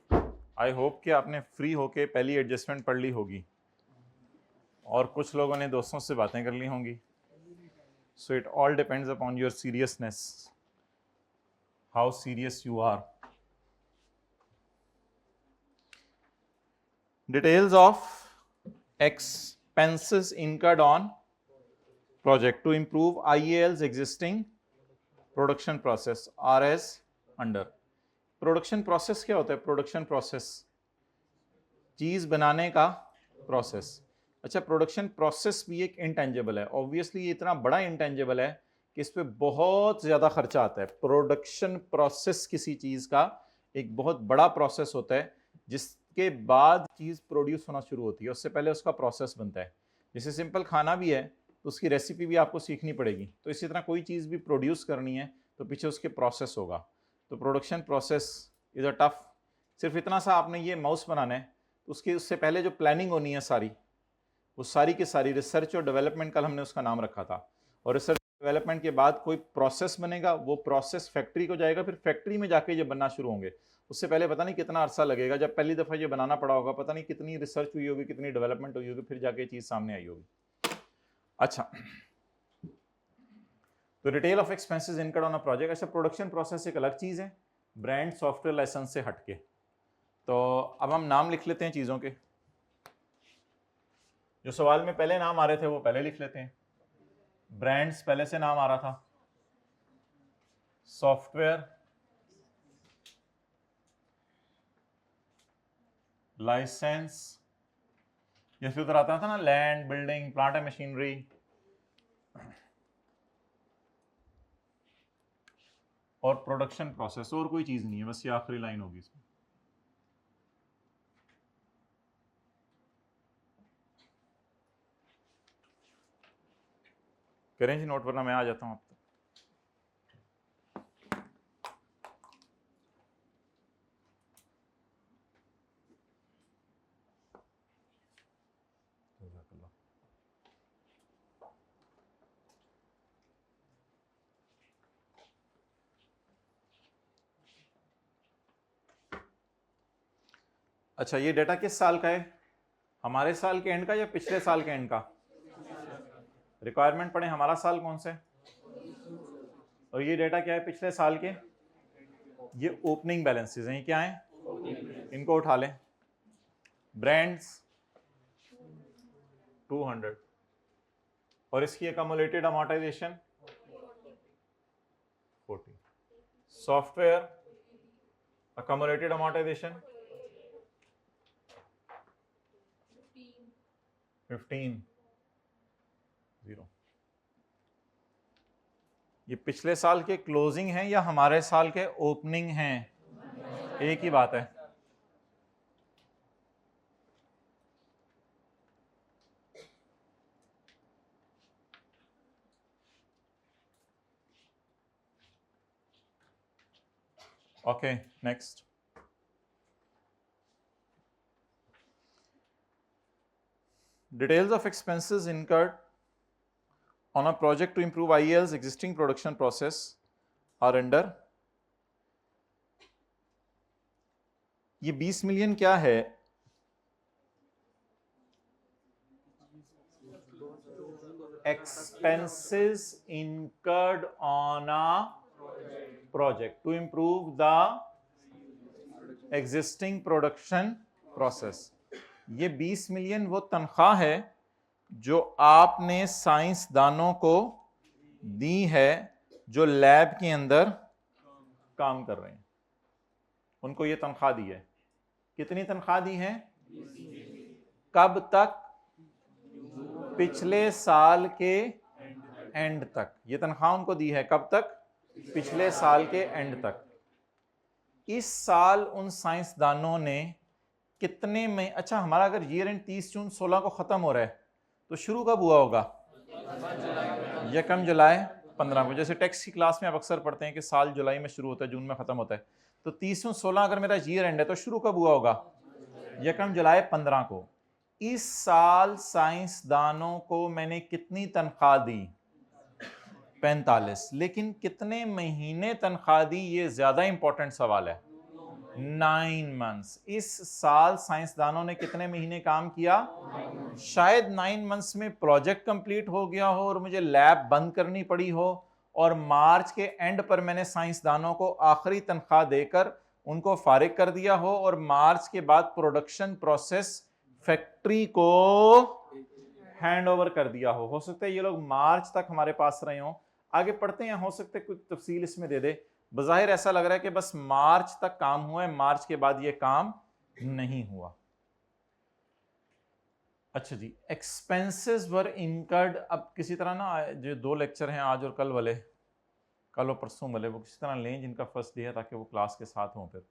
A: आई होप कि आपने फ्री होके पहली एडजस्टमेंट पढ़ ली होगी और कुछ लोगों ने दोस्तों से बातें कर ली होंगी। So it all depends upon your seriousness, how serious you are. Details of expenses incurred on project to improve IAL's existing production process are as under। Production process क्या होता है? प्रोडक्शन प्रोसेस चीज बनाने का प्रोसेस। अच्छा, production process भी एक intangible है। ऑब्वियसली ये इतना बड़ा इंटेंजिबल है कि इस पे बहुत ज्यादा खर्चा आता है। प्रोडक्शन प्रोसेस किसी चीज का एक बहुत बड़ा प्रोसेस होता है जिसके बाद चीज प्रोड्यूस होना शुरू होती है, उससे पहले उसका प्रोसेस बनता है। जैसे सिंपल खाना भी है तो उसकी रेसिपी भी आपको सीखनी पड़ेगी, तो इसी तरह कोई चीज़ भी प्रोड्यूस करनी है तो पीछे उसके प्रोसेस होगा। तो production process is a tough. सिर्फ इतना सा आपने ये माउस बनाना है तो उससे पहले जो प्लानिंग होनी है सारी, वो सारी की सारी रिसर्च और डेवलपमेंट, कल हमने उसका नाम रखा था। और रिसर्च डेवलपमेंट के बाद कोई प्रोसेस बनेगा, वो प्रोसेस फैक्ट्री को जाएगा, फिर फैक्ट्री में जाके ये बनना शुरू होंगे। उससे पहले पता नहीं कितना अरसा लगेगा, जब पहली दफ़ा ये बनाना पड़ा होगा पता नहीं कितनी रिसर्च हुई होगी, कितनी डेवलपमेंट हुई होगी, फिर जाके चीज़ सामने आई होगी। अच्छा, तो retail of expenses incurred on a project. अच्छा, प्रोडक्शन प्रोसेस एक अलग चीज़ है ब्रांड सॉफ्टवेयर लाइसेंस से हटके। तो अब हम नाम लिख लेते हैं चीज़ों के, जो सवाल में पहले नाम आ रहे थे वो पहले लिख लेते हैं। ब्रांड्स पहले से नाम आ रहा था, सॉफ्टवेयर लाइसेंस, जैसे उधर आता था ना land, building, plant and machinery, और प्रोडक्शन प्रोसेस, और कोई चीज नहीं है, बस ये आखिरी लाइन होगी इसमें। करें जी नोट, वरना मैं आ जाता हूं अब तक। अच्छा, ये डेटा किस साल का है? हमारे साल के एंड का या पिछले साल के एंड का? रिक्वायरमेंट पढ़े, हमारा साल कौन सा है? और ये डेटा क्या है? पिछले साल के। ये ओपनिंग बैलेंसेस हैं, ये क्या है? इनको उठा लें। ब्रांड्स 200, और इसकी accumulated amortisation 40। Software accumulated amortisation 15, 0। ये पिछले साल के क्लोजिंग हैं या हमारे साल के ओपनिंग हैं? एक ही बात है। Okay, next. Details of expenses incurred on a project to improve IEL's existing production process are under। ये 20 मिलियन क्या है? Expenses incurred on a project to improve the existing production process। ये 20 मिलियन वो तनख्वाह है जो आपने साइंसदानों को दी है जो लैब के अंदर काम कर रहे हैं, उनको ये तनख्वाह दी है। कितनी तनख्वाह दी है? कब तक? पिछले साल के एंड तक। ये तनख्वाह उनको दी है कब तक? पिछले साल के एंड तक। इस साल उन साइंसदानों ने कितने में, अच्छा हमारा अगर ईयर एंड 30 जून 16 को खत्म हो रहा है तो शुरू कब हुआ होगा? 1 जुलाई 15 को। जैसे टेक्स्ट की क्लास में आप अक्सर पढ़ते हैं कि साल जुलाई में शुरू होता है, जून में खत्म होता है, तो 30 जून 16 अगर मेरा ईयर एंड है तो शुरू कब हुआ होगा? 1 जुलाई 15 को। इस साल साइंसदानों को मैंने कितनी तनख्वाह दी? 45। लेकिन कितने महीने तनख्वाह दी, ये ज्यादा इंपॉर्टेंट सवाल है। 9 मंथ्स। इस साल साइंसदानों ने कितने महीने काम किया? शायद 9 मंथ्स में प्रोजेक्ट कंप्लीट हो गया हो और मुझे लैब बंद करनी पड़ी हो, और मार्च के एंड पर मैंने साइंसदानों को आखिरी तनख्वाह देकर उनको फारिग कर दिया हो, और मार्च के बाद प्रोडक्शन प्रोसेस फैक्ट्री को हैंड ओवर कर दिया हो सकता है ये लोग मार्च तक हमारे पास रहे हों। आगे पढ़ते हैं, हो सकता है कुछ तफसील इसमें दे दे। बज़ाहिर ऐसा लग रहा है कि बस मार्च तक काम हुआ है, मार्च के बाद ये काम नहीं हुआ। अच्छा जी, एक्सपेंसेस वर इनकर्ड। अब किसी तरह ना जो 2 लेक्चर हैं आज और कल वाले, कल और परसों वाले, वो किसी तरह लें जिनका फर्स्ट डे है ताकि वो क्लास के साथ हों। फिर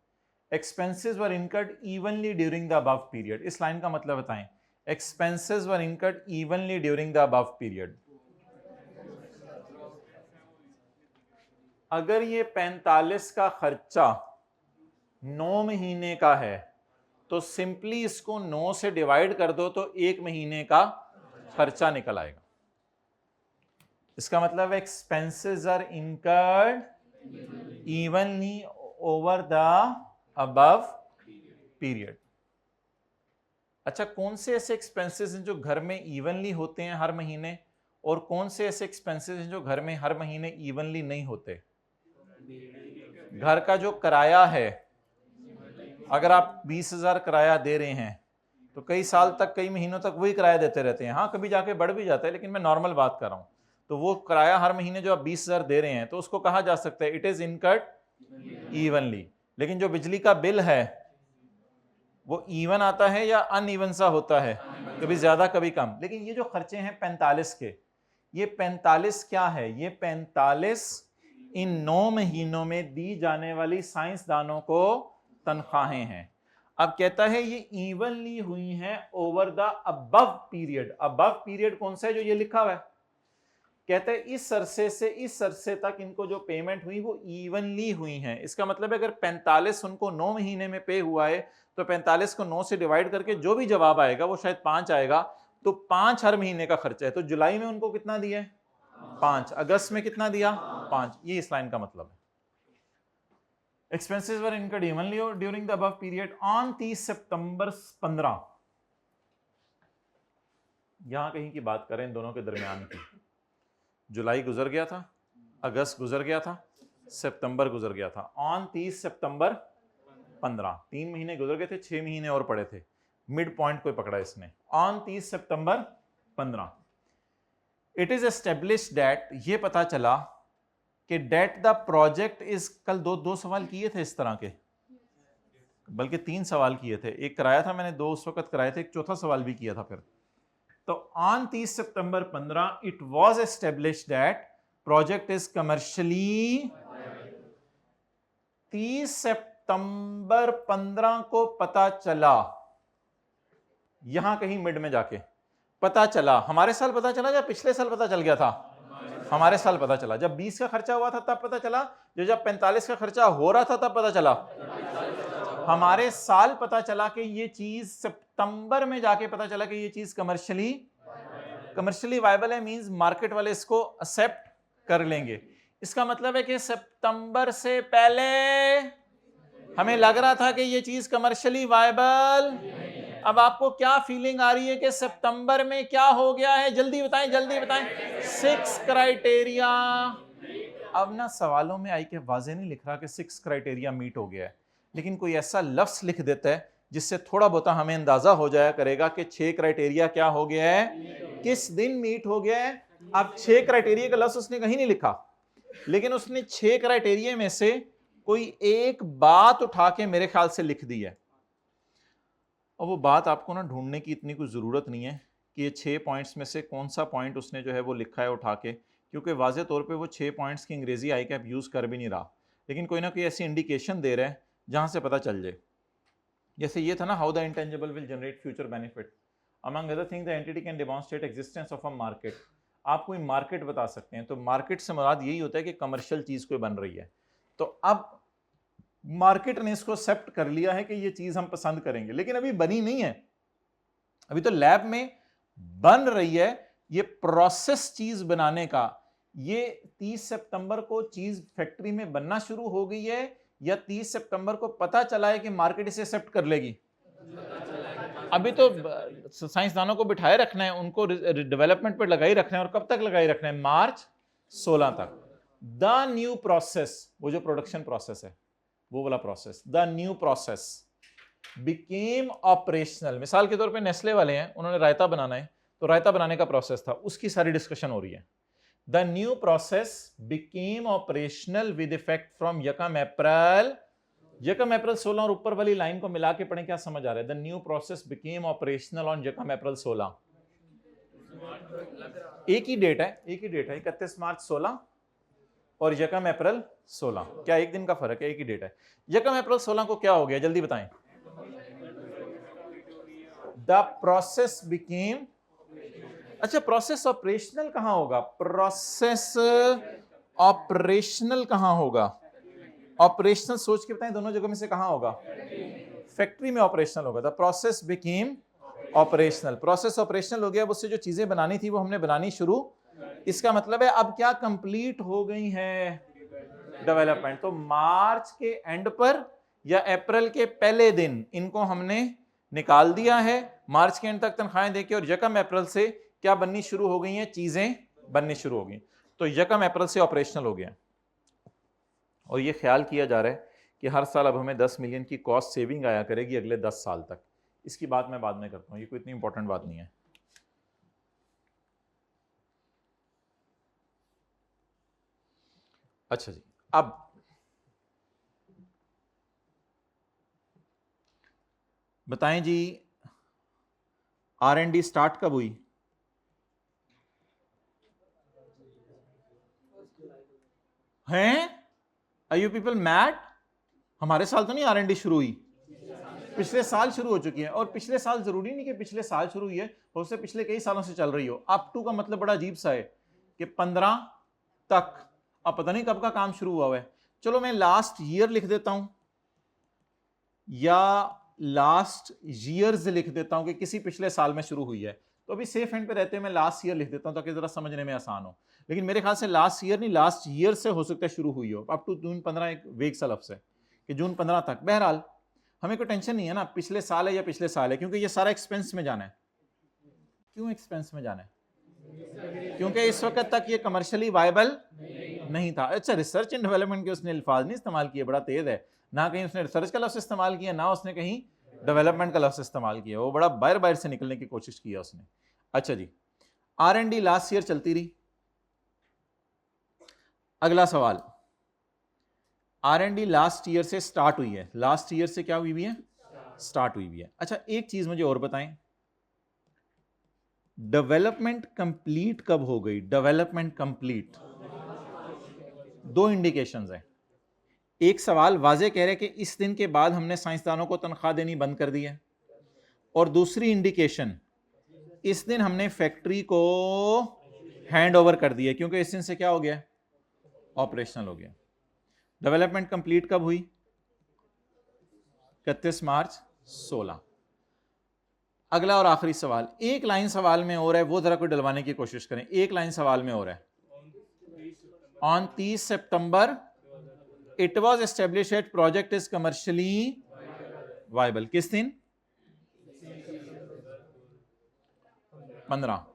A: expenses were incurred evenly during the above period, इस लाइन का मतलब बताएं। Expenses were incurred evenly during the above period. अगर ये 45 का खर्चा 9 महीने का है तो सिंपली इसको 9 से डिवाइड कर दो तो 1 महीने का खर्चा निकल आएगा. इसका मतलब expenses are incurred evenly over the above period. अच्छा, कौन से ऐसे एक्सपेंसेस हैं जो घर में इवनली होते हैं हर महीने, और कौन से ऐसे एक्सपेंसेस हैं जो घर में हर महीने इवनली नहीं होते? घर का जो किराया है, अगर आप 20,000 किराया दे रहे हैं तो कई साल तक, कई महीनों तक वही किराया देते रहते हैं. हाँ, कभी जाके बढ़ भी जाता है, लेकिन मैं नॉर्मल बात कर रहा हूं. तो वो किराया हर महीने जो आप 20,000 दे रहे हैं तो उसको कहा जा सकता है इट इज इनकर्ड इवनली. लेकिन जो बिजली का बिल है वो इवन आता है या अनइवन सा होता है, कभी ज्यादा कभी कम. लेकिन ये जो खर्चे हैं 45 के, ये 45 क्या है? ये 45 इन 9 महीनों में दी जाने वाली साइंसदानों को तनख्वाहें हैं. अब कहता है ये इवनली हुई हैं over the above period. Above period कौन सा है? जो ये लिखा हुआ है. कहते हैं इस अरसे से इस अरसे तक इनको जो पेमेंट हुई वो इवनली हुई हैं. इसका मतलब है अगर 45 उनको 9 महीने में पे हुआ है तो 45 को 9 से डिवाइड करके जो भी जवाब आएगा वो शायद 5 आएगा. तो 5 हर महीने का खर्चा है. तो जुलाई में उनको कितना दिया है? 5. अगस्त में कितना दिया? 5. ये इस लाइन का मतलब है. Expenses were incurred evenly during the above period on 30 सितंबर 15. यहां कहीं की बात करें इन दोनों के दरमियान की. जुलाई गुजर गया था, अगस्त गुजर गया था, सितंबर गुजर गया था. ऑन 30 सितंबर 15, 3 महीने गुजर गए थे, 6 महीने और पड़े थे. मिड पॉइंट कोई पकड़ा इसने. On 30 September 15 it is established that, ये पता चला कि डेट द प्रोजेक्ट इज, कल दो सवाल किए थे इस तरह के, बल्कि 3 सवाल किए थे. एक कराया था मैंने, 2 उस वक्त कराए थे, एक चौथा सवाल भी किया था फिर. तो on 30 September 15 it was established that project is commercially. 30 सितंबर 15 को पता चला, यहां कहीं मिड में जाके पता चला. हमारे साल पता चला या पिछले साल पता चल गया था? हमारे साल पता चला. जब 20 का खर्चा हुआ था तब पता चला, जब 45 का खर्चा हो रहा था तब पता चला. हमारे साल पता चला कि ये चीज सितंबर में जाके पता चला कि ये चीज कमर्शियली वायबल है. मींस मार्केट वाले इसको एक्सेप्ट कर लेंगे. इसका मतलब है कि सितंबर से पहले हमें लग रहा था कि ये चीज कमर्शियली वायबल. अब आपको क्या फीलिंग आ रही है कि सितंबर में क्या हो गया है? जल्दी बताएं, जल्दी बताएं. 6 क्राइटेरिया. अब ना सवालों में आई के वाज़े नहीं लिख रहा कि 6 क्राइटेरिया मीट हो गया है, लेकिन कोई ऐसा लफ्ज लिख देता है जिससे थोड़ा बहुत हमें अंदाजा हो जाया करेगा कि 6 क्राइटेरिया क्या हो गया है, किस दिन मीट हो गया है. अब 6 क्राइटेरिया का लफ्ज उसने कहीं नहीं लिखा, लेकिन उसने 6 क्राइटेरिया में से कोई एक बात उठा के मेरे ख्याल से लिख दी है. और वो बात आपको ना ढूंढने की इतनी कोई ज़रूरत नहीं है कि ये 6 पॉइंट्स में से कौन सा पॉइंट उसने जो है वो लिखा है उठा के, क्योंकि वाज़े तौर पे वो 6 पॉइंट्स की अंग्रेजी आई कैप यूज़ कर भी नहीं रहा, लेकिन कोई ना कोई ऐसी इंडिकेशन दे रहा है जहाँ से पता चल जाए. जैसे ये था ना, how the intangible will generate future benefit. Among other thing the entity can demonstrate existence of a market. आप कोई मार्केट बता सकते हैं, तो मार्केट से मुराद यही होता है कि कमर्शियल चीज़ कोई बन रही है. तो अब मार्केट ने इसको एक्सेप्ट कर लिया है कि ये चीज हम पसंद करेंगे, लेकिन अभी बनी नहीं है, अभी तो लैब में बन रही है. ये प्रोसेस चीज बनाने का, ये 30 सितंबर को चीज फैक्ट्री में बनना शुरू हो गई है या 30 सितंबर को पता चला है कि मार्केट इसे एक्सेप्ट कर लेगी? अभी तो साइंसदानों को बिठाए रखना है, उनको डेवलपमेंट पर लगाई रखना है. और कब तक लगाई रखना है? मार्च 16 तक. द न्यू प्रोसेस, वो जो प्रोडक्शन प्रोसेस है वो वाला process, the new process became operational. मिसाल के तौर पे नेस्ले वाले हैं, उन्होंने रायता बनाना है, तो रायता बनाने का प्रोसेस था, उसकी सारी डिस्कशन हो रही है. The new process became operational with effect from 1 अप्रैल. 1 अप्रैल 16 और ऊपर वाली लाइन को मिला के पढ़ें, क्या समझ आ रहा है? The new process became operational on 1 अप्रैल 16. एक ही डेट है, 31 मार्च 16 और 1 अप्रैल 16. क्या एक दिन का फर्क है? एक ही डेट है. 1 अप्रैल 16 को क्या हो गया, जल्दी बताएं. द प्रोसेस बिकेम, अच्छा प्रोसेस ऑपरेशनल कहां होगा, प्रोसेस ऑपरेशनल कहां होगा, ऑपरेशनल सोच के बताएं दोनों जगह में से कहां होगा, फैक्ट्री में ऑपरेशनल होगा। The process became operational, process operational हो गया, अब उससे जो चीजें बनानी थी वो हमने बनानी शुरू, इसका मतलब है अब क्या कंप्लीट हो गई है, डेवलपमेंट। तो मार्च के एंड पर या अप्रैल के पहले दिन इनको हमने निकाल दिया है, मार्च के एंड तक तनख्वाहें देके, और यकम अप्रैल से क्या बननी शुरू हो गई हैं, चीजें बननी शुरू हो गई। तो यकम अप्रैल से ऑपरेशनल हो गया, और ये ख्याल किया जा रहा है कि हर साल अब हमें 10 मिलियन की कॉस्ट सेविंग आया करेगी अगले 10 साल तक। इसकी बात मैं बाद में करता हूँ, ये कोई इतनी इंपॉर्टेंट बात नहीं है। अच्छा जी, अब बताएं जी, R&D स्टार्ट कब हुई, हैं, आर यू पीपल मैड, हमारे साल तो नहीं R&D शुरू हुई, पिछले साल शुरू हो चुकी है। और पिछले साल जरूरी नहीं कि पिछले साल शुरू हुई है, हो सकता है पिछले कई सालों से चल रही हो। अप टू का मतलब बड़ा अजीब सा है कि 15 तक, अब पता नहीं कब का काम शुरू हुआ है। चलो मैं लास्ट ईयर लिख देता हूं, या लास्ट ईयर्स लिख देता हूं कि किसी पिछले साल में शुरू हुई है। तो अभी सेफ हैंड पे रहते हैं, मैं लास्ट ईयर लिख देता हूं ताकि जरा समझने में आसान हो। लेकिन मेरे ख्याल से लास्ट ईयर नहीं, लास्ट ईयर से हो सकता है शुरू हुई हो। अप टू जून 15 एक वेग सा लफ्ज़ है कि जून 15 तक। बहरहाल हमें कोई टेंशन नहीं है ना पिछले साल है या पिछले साल है, क्योंकि ये सारा एक्सपेंस में जाना है। क्यों एक्सपेंस में जाना है, क्योंकि इस वक्त तक ये कमर्शियली वायबल नहीं था। अच्छा, रिसर्च एंड डेवलपमेंट के उसने अल्फाज नहीं इस्तेमाल किए, बड़ा तेज है, ना कहीं उसने रिसर्च का लफ्ज़ इस्तेमाल किया, ना उसने कहीं डेवलपमेंट का लफ्ज़ इस्तेमाल किया, वो बड़ा बाहर बाहर से निकलने की कोशिश किया उसने। अच्छा जी, R&D लास्ट ईयर चलती रही। अगला सवाल, R&D लास्ट ईयर से स्टार्ट हुई है, लास्ट ईयर से क्या हुई हुई है, स्टार्ट हुई हुई है। अच्छा एक चीज मुझे और बताएं, डेवलपमेंट कंप्लीट कब हो गई, डेवलपमेंट कंप्लीट, दो इंडिकेशंस हैं। एक सवाल वाजे कह रहे कि इस दिन के बाद हमने साइंसदानों को तनख्वाह देनी बंद कर दी है, और दूसरी इंडिकेशन इस दिन हमने फैक्ट्री को हैंड ओवर कर दिया, क्योंकि इस दिन से क्या हो गया, ऑपरेशनल हो गया। डेवलपमेंट कंप्लीट कब हुई, 31 मार्च 16। अगला और आखिरी सवाल, एक लाइन सवाल में और है, वो जरा कोई डलवाने की कोशिश करें। एक लाइन सवाल में और है, on 30 September it was establish at project is commercially viable. किस दिन, 15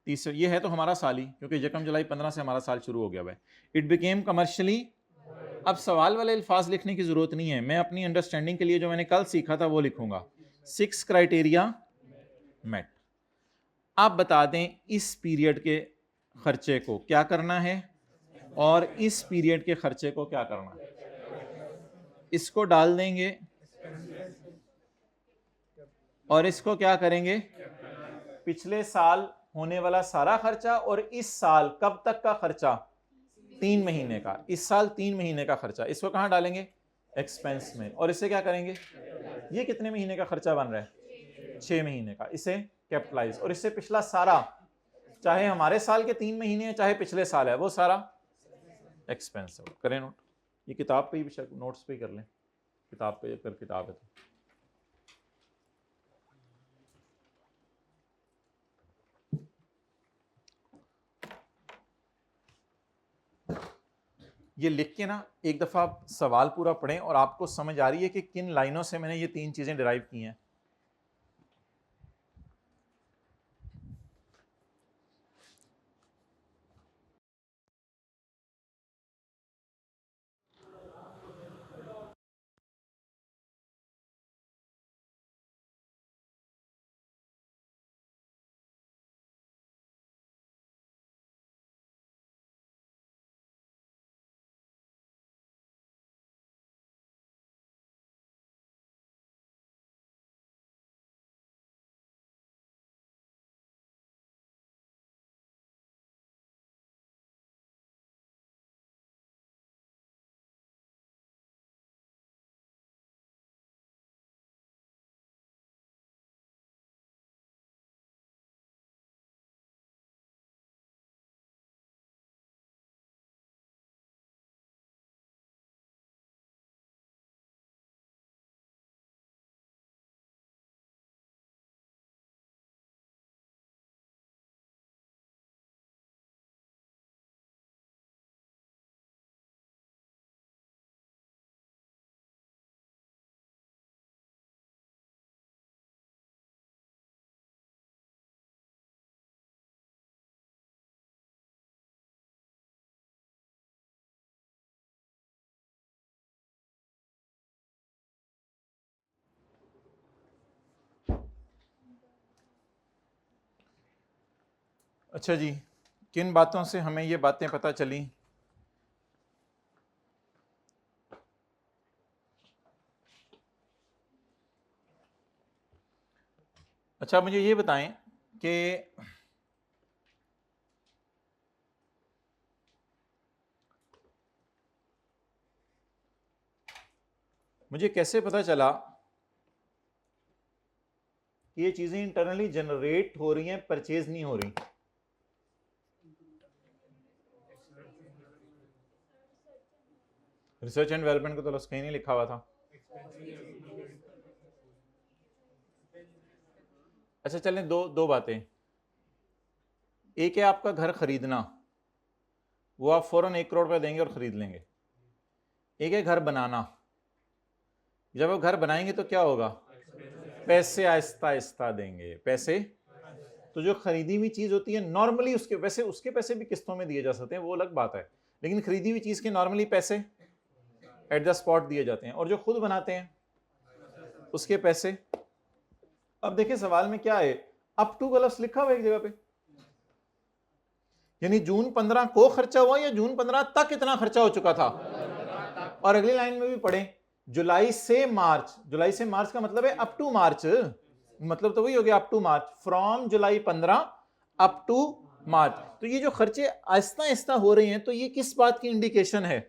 A: 30, ये है तो हमारा साल ही, क्योंकि यकम जुलाई 15 से हमारा साल शुरू हो गया है। इट बिकेम कमर्शियली, अब सवाल वाले अल्फाज लिखने की जरूरत नहीं है, मैं अपनी अंडरस्टैंडिंग के लिए जो मैंने कल सीखा था वो लिखूंगा। 6 क्राइटेरिया मेट। आप बता दें इस पीरियड के खर्चे को क्या करना है और इस पीरियड के खर्चे को क्या करना है, इसको डाल देंगे और इसको क्या करेंगे, पिछले साल होने वाला सारा खर्चा और इस साल कब तक का खर्चा, 3 महीने का, इस साल 3 महीने का खर्चा, इसको कहां डालेंगे, एक्सपेंस में। और इससे क्या करेंगे, ये कितने महीने का खर्चा बन रहा है, 6 महीने का, इसे कैपिटलाइज। और इससे पिछला सारा, चाहे हमारे साल के 3 महीने हैं चाहे पिछले साल है, वो सारा एक्सपेंस है। करें नोट, ये किताब पे ही नोट्स पे ही कर लें, किताब पे कर, किताब है तो। ये लिख के ना एक दफा सवाल पूरा पढ़ें और आपको समझ आ रही है कि किन लाइनों से मैंने ये 3 चीजें डिराइव की हैं। अच्छा जी, किन बातों से हमें ये बातें पता चली? अच्छा मुझे ये बताएं कि मुझे कैसे पता चला कि ये चीजें इंटरनली जनरेट हो रही हैं, परचेज नहीं हो रही? रिसर्च एंड डेवलपमेंट को तो लफ्ज़ कहीं नहीं लिखा हुआ था। अच्छा चलें, दो बातें। एक है आपका घर खरीदना, वो आप फौरन 1 करोड़ रुपए देंगे और खरीद लेंगे। एक है घर बनाना, जब आप घर बनाएंगे तो क्या होगा? पैसे आहिस्ता आहिस्ता देंगे पैसे। तो जो खरीदी हुई चीज होती है नॉर्मली उसके वैसे उसके पैसे भी किस्तों में दिए जा सकते हैं, वो अलग बात है, लेकिन खरीदी हुई चीज के नॉर्मली पैसे एट द स्पॉट दिए जाते हैं, और जो खुद बनाते हैं उसके पैसे। अब देखिए सवाल में क्या है, अप टू का लफ्ज़ लिखा हुआ एक जगह पे, यानी जून 15 को खर्चा हुआ या जून 15 तक इतना खर्चा हो चुका था। और अगली लाइन में भी पढ़े, जुलाई से मार्च। जुलाई से मार्च का मतलब है अप टू मार्च, मतलब तो वही हो गया up to March, from July 15 up to March. तो ये जो खर्चे आहिस्ता आहिस्ता हो रहे हैं, तो ये किस बात की इंडिकेशन है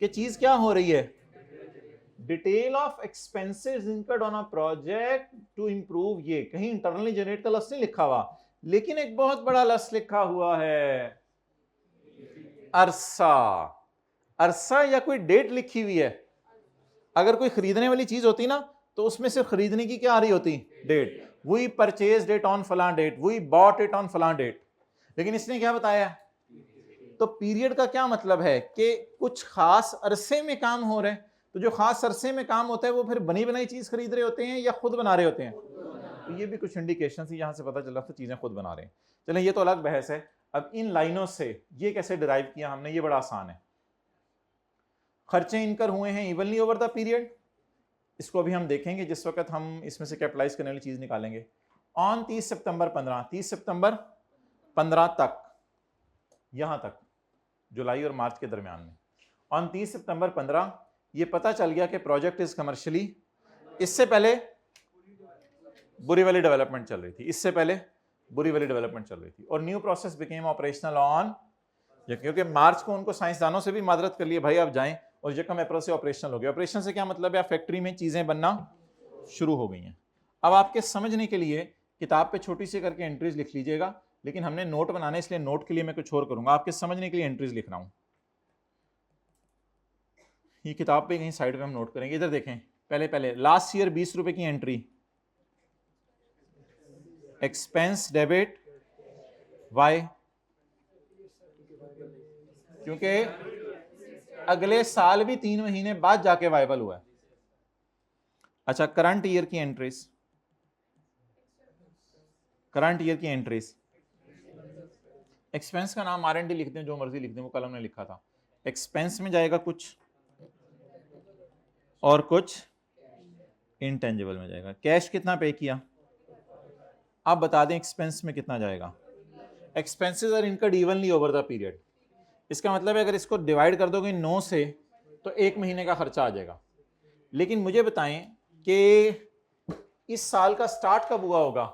A: कि चीज क्या हो रही है? Detail of expenses incurred on a project to improve. ये कहीं इंटरनली जनरेट का लफ्ज नहीं लिखा हुआ, लेकिन एक बहुत बड़ा लफ्ज लिखा हुआ है, अरसा। अरसा या कोई डेट लिखी हुई है। अगर कोई खरीदने वाली चीज होती ना, तो उसमें सिर्फ खरीदने की क्या आ रही होती? Date. We purchase date on फलां date, we bought it on फलां डेट। लेकिन इसने क्या बताया? तो पीरियड का क्या मतलब है कि कुछ खास अरसे में काम हो रहे हैं। तो जो खास अरसे में काम होता है वो फिर बनी बनाई चीज खरीद रहे होते हैं या खुद बना रहे होते हैं? तो ये भी कुछ इंडिकेशन यहां से पता चला, तो चीजें खुद बना रहे हैं। चलें, ये तो अलग बहस है। अब इन लाइनों से ये कैसे डिराइव किया हमने, ये बड़ा आसान है। खर्चे इनकर हुए हैं इवनली ओवर द पीरियड, इसको अभी हम देखेंगे जिस वक्त हम इसमें से कैपिटलाइज करने वाली चीज निकालेंगे। ऑन 30 सितंबर 15, 30 सितंबर 15 तक, यहां तक जुलाई और मार्च के दरमियान में, ऑन 30 सितंबर 15 ये पता चल गया कि प्रोजेक्ट इज कमर्शियली। इससे पहले बुरी वाली डेवलपमेंट चल रही थी, इससे पहले बुरी वाली डेवलपमेंट चल रही थी, और new process became operational on, क्योंकि मार्च को उनको साइंसदानों से भी मदद कर लिए, भाई आप जाएं, और यकम अप्रैल से ऑपरेशनल हो गया। ऑपरेशन से क्या मतलब है? फैक्ट्री में चीजें बनना शुरू हो गई हैं। अब आपके समझने के लिए किताब पे छोटी सी करके एंट्रीज लिख लीजिएगा, लेकिन हमने नोट बनाने, इसलिए नोट के लिए मैं कुछ और करूंगा, आपके समझने के लिए एंट्रीज लिख रहा हूं। ये किताब पे कहीं साइड पे हम नोट करेंगे। इधर देखें, पहले पहले लास्ट ईयर 20 रुपए की एंट्री, एक्सपेंस डेबिट, वाई? क्योंकि अगले साल भी 3 महीने बाद जाके वायबल हुआ है। अच्छा, करंट ईयर की एंट्रीज, करंट ईयर की एंट्रीज, एक्सपेंस का नाम R&D लिख दें, जो मर्जी लिख दें, वो कलम ने लिखा था। एक्सपेंस में जाएगा कुछ और कुछ इनटेंजिबल में जाएगा। कैश कितना पे किया? आप बता दें एक्सपेंस में कितना जाएगा। Expenses are incurred evenly over the period. इसका मतलब है अगर इसको डिवाइड कर दोगे 9 से तो 1 महीने का खर्चा आ जाएगा। लेकिन मुझे बताएं कि इस साल का स्टार्ट कब हुआ होगा?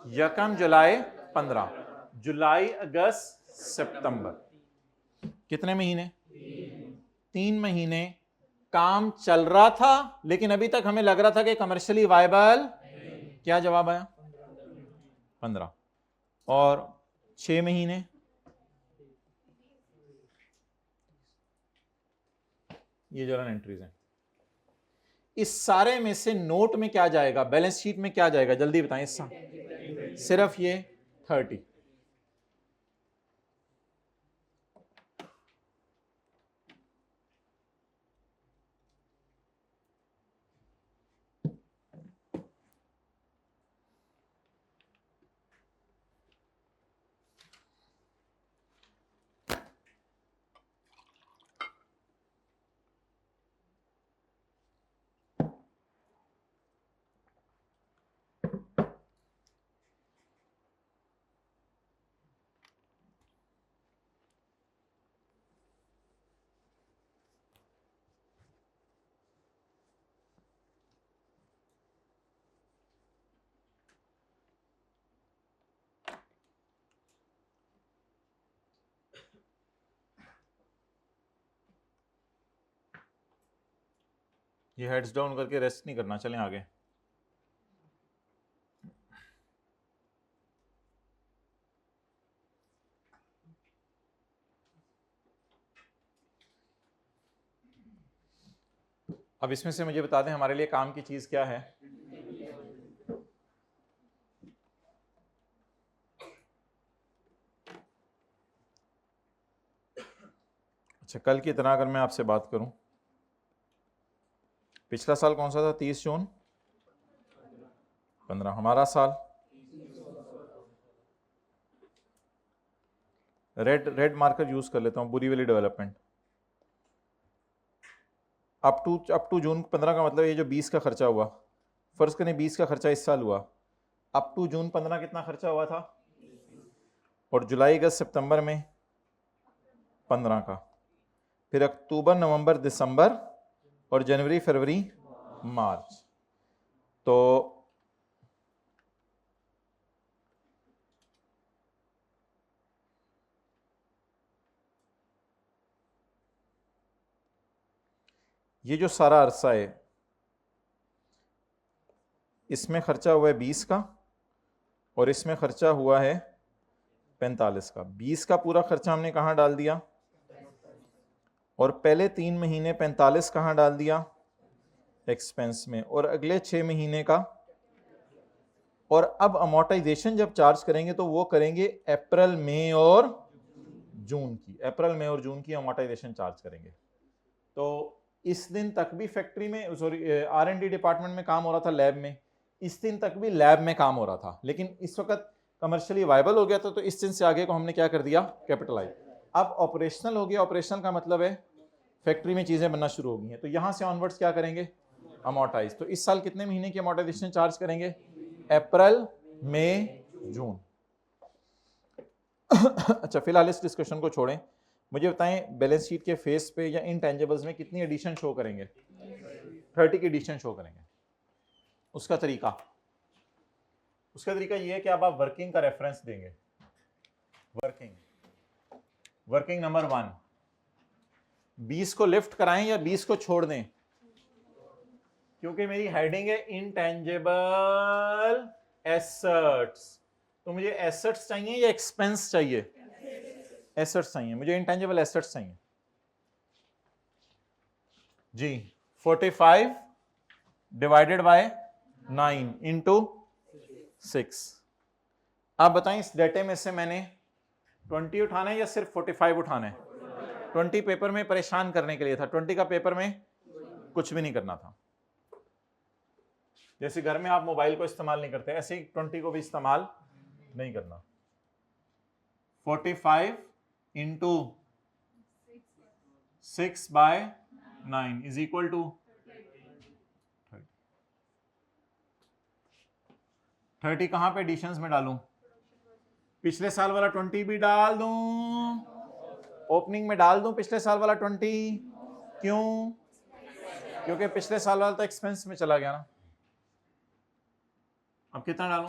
A: यकम जुलाई 15, जुलाई अगस्त सितंबर, कितने महीने? 3 महीने काम चल रहा था, लेकिन अभी तक हमें लग रहा था कि कमर्शियली वायबल। क्या जवाब आया? 15। और 6 महीने, ये जरा एंट्रीज हैं। इस सारे में से नोट में क्या जाएगा, बैलेंस शीट में क्या जाएगा, जल्दी बताएं। सिर्फ ये 30। ये हेड्स डाउन करके रेस्ट नहीं करना, चलें आगे। अब इसमें से मुझे बता दें हमारे लिए काम की चीज क्या है। अच्छा, कल की तरह अगर मैं आपसे बात करूं, पिछला साल कौन सा था? 30 जून 15। हमारा साल रेड मार्कर यूज कर लेता हूं, बुरी वाली डेवलपमेंट। अप टू जून 15 का मतलब ये जो 20 का खर्चा हुआ, फर्ज करें 20 का खर्चा इस साल हुआ, अप टू जून 15 कितना खर्चा हुआ था? और जुलाई अगस्त सितंबर में 15 का, फिर अक्टूबर नवंबर दिसंबर और जनवरी फरवरी मार्च। तो ये जो सारा अरसा है इसमें खर्चा हुआ है 20 का और इसमें खर्चा हुआ है 45 का। 20 का पूरा खर्चा हमने कहाँ डाल दिया? और पहले 3 महीने 45 कहाँ डाल दिया? एक्सपेंस में। और अगले 6 महीने का, और अब अमोर्टाइजेशन जब चार्ज करेंगे तो वो करेंगे अप्रैल मई और जून की। अप्रैल मई और जून की अमोर्टाइजेशन चार्ज करेंगे। तो इस दिन तक भी फैक्ट्री में, सॉरी R&D डिपार्टमेंट में काम हो रहा था, लैब में। इस दिन तक भी लैब में काम हो रहा था, लेकिन इस वक्त कमर्शियली वायबल हो गया था, तो इस दिन से आगे को हमने क्या कर दिया? कैपिटलाइज। अब ऑपरेशनल हो गया। ऑपरेशनल का मतलब है फैक्ट्री में चीजें बनना शुरू हो गई हैं, तो यहां से ऑनवर्ड्स क्या करेंगे? अमोर्टाइज। तो इस साल कितने महीने की अमोर्टाइजेशन चार्ज करेंगे? अप्रैल मई जून। अच्छा, फिलहाल इस डिस्कशन को छोड़ें, मुझे बताएं बैलेंस शीट के फेस पे या इनटेंजिबल्स में कितनी एडिशन शो करेंगे? 30 की एडिशन शो करेंगे। उसका तरीका ये है कि अब आप वर्किंग का रेफरेंस देंगे। वर्किंग नंबर 1, 20 को लिफ्ट कराएं या 20 को छोड़ दें? क्योंकि मेरी हेडिंग है इंटेंजिबल एसेट्स, तो मुझे एसेट्स चाहिए या एक्सपेंस चाहिए? एसेट्स चाहिए, मुझे इंटेंजिबल एसेट्स चाहिए जी। 45 डिवाइडेड बाय 9 इंटू 6। आप बताएं इस डेटे में से मैंने 20 उठाना है या सिर्फ 45 उठाना है? 20 पेपर में परेशान करने के लिए था, 20 का पेपर में कुछ भी नहीं करना था। जैसे घर में आप मोबाइल को इस्तेमाल नहीं करते, ऐसे ही 20 को भी इस्तेमाल नहीं करना। 45 into 6 by 9 is equal to 30। कहां पे एडिशंस में डालूं? पिछले साल वाला 20 भी डाल दूं, ओपनिंग में डाल दूं पिछले साल वाला 20। क्यों? क्योंकि पिछले साल वाला तो एक्सपेंस में चला गया ना। अब कितना डालूं?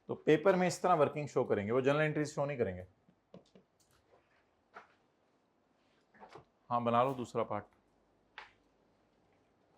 A: तो पेपर में इस तरह वर्किंग शो करेंगे, वो जनरल एंट्रीज शो नहीं करेंगे। हाँ, बना लो दूसरा पार्ट।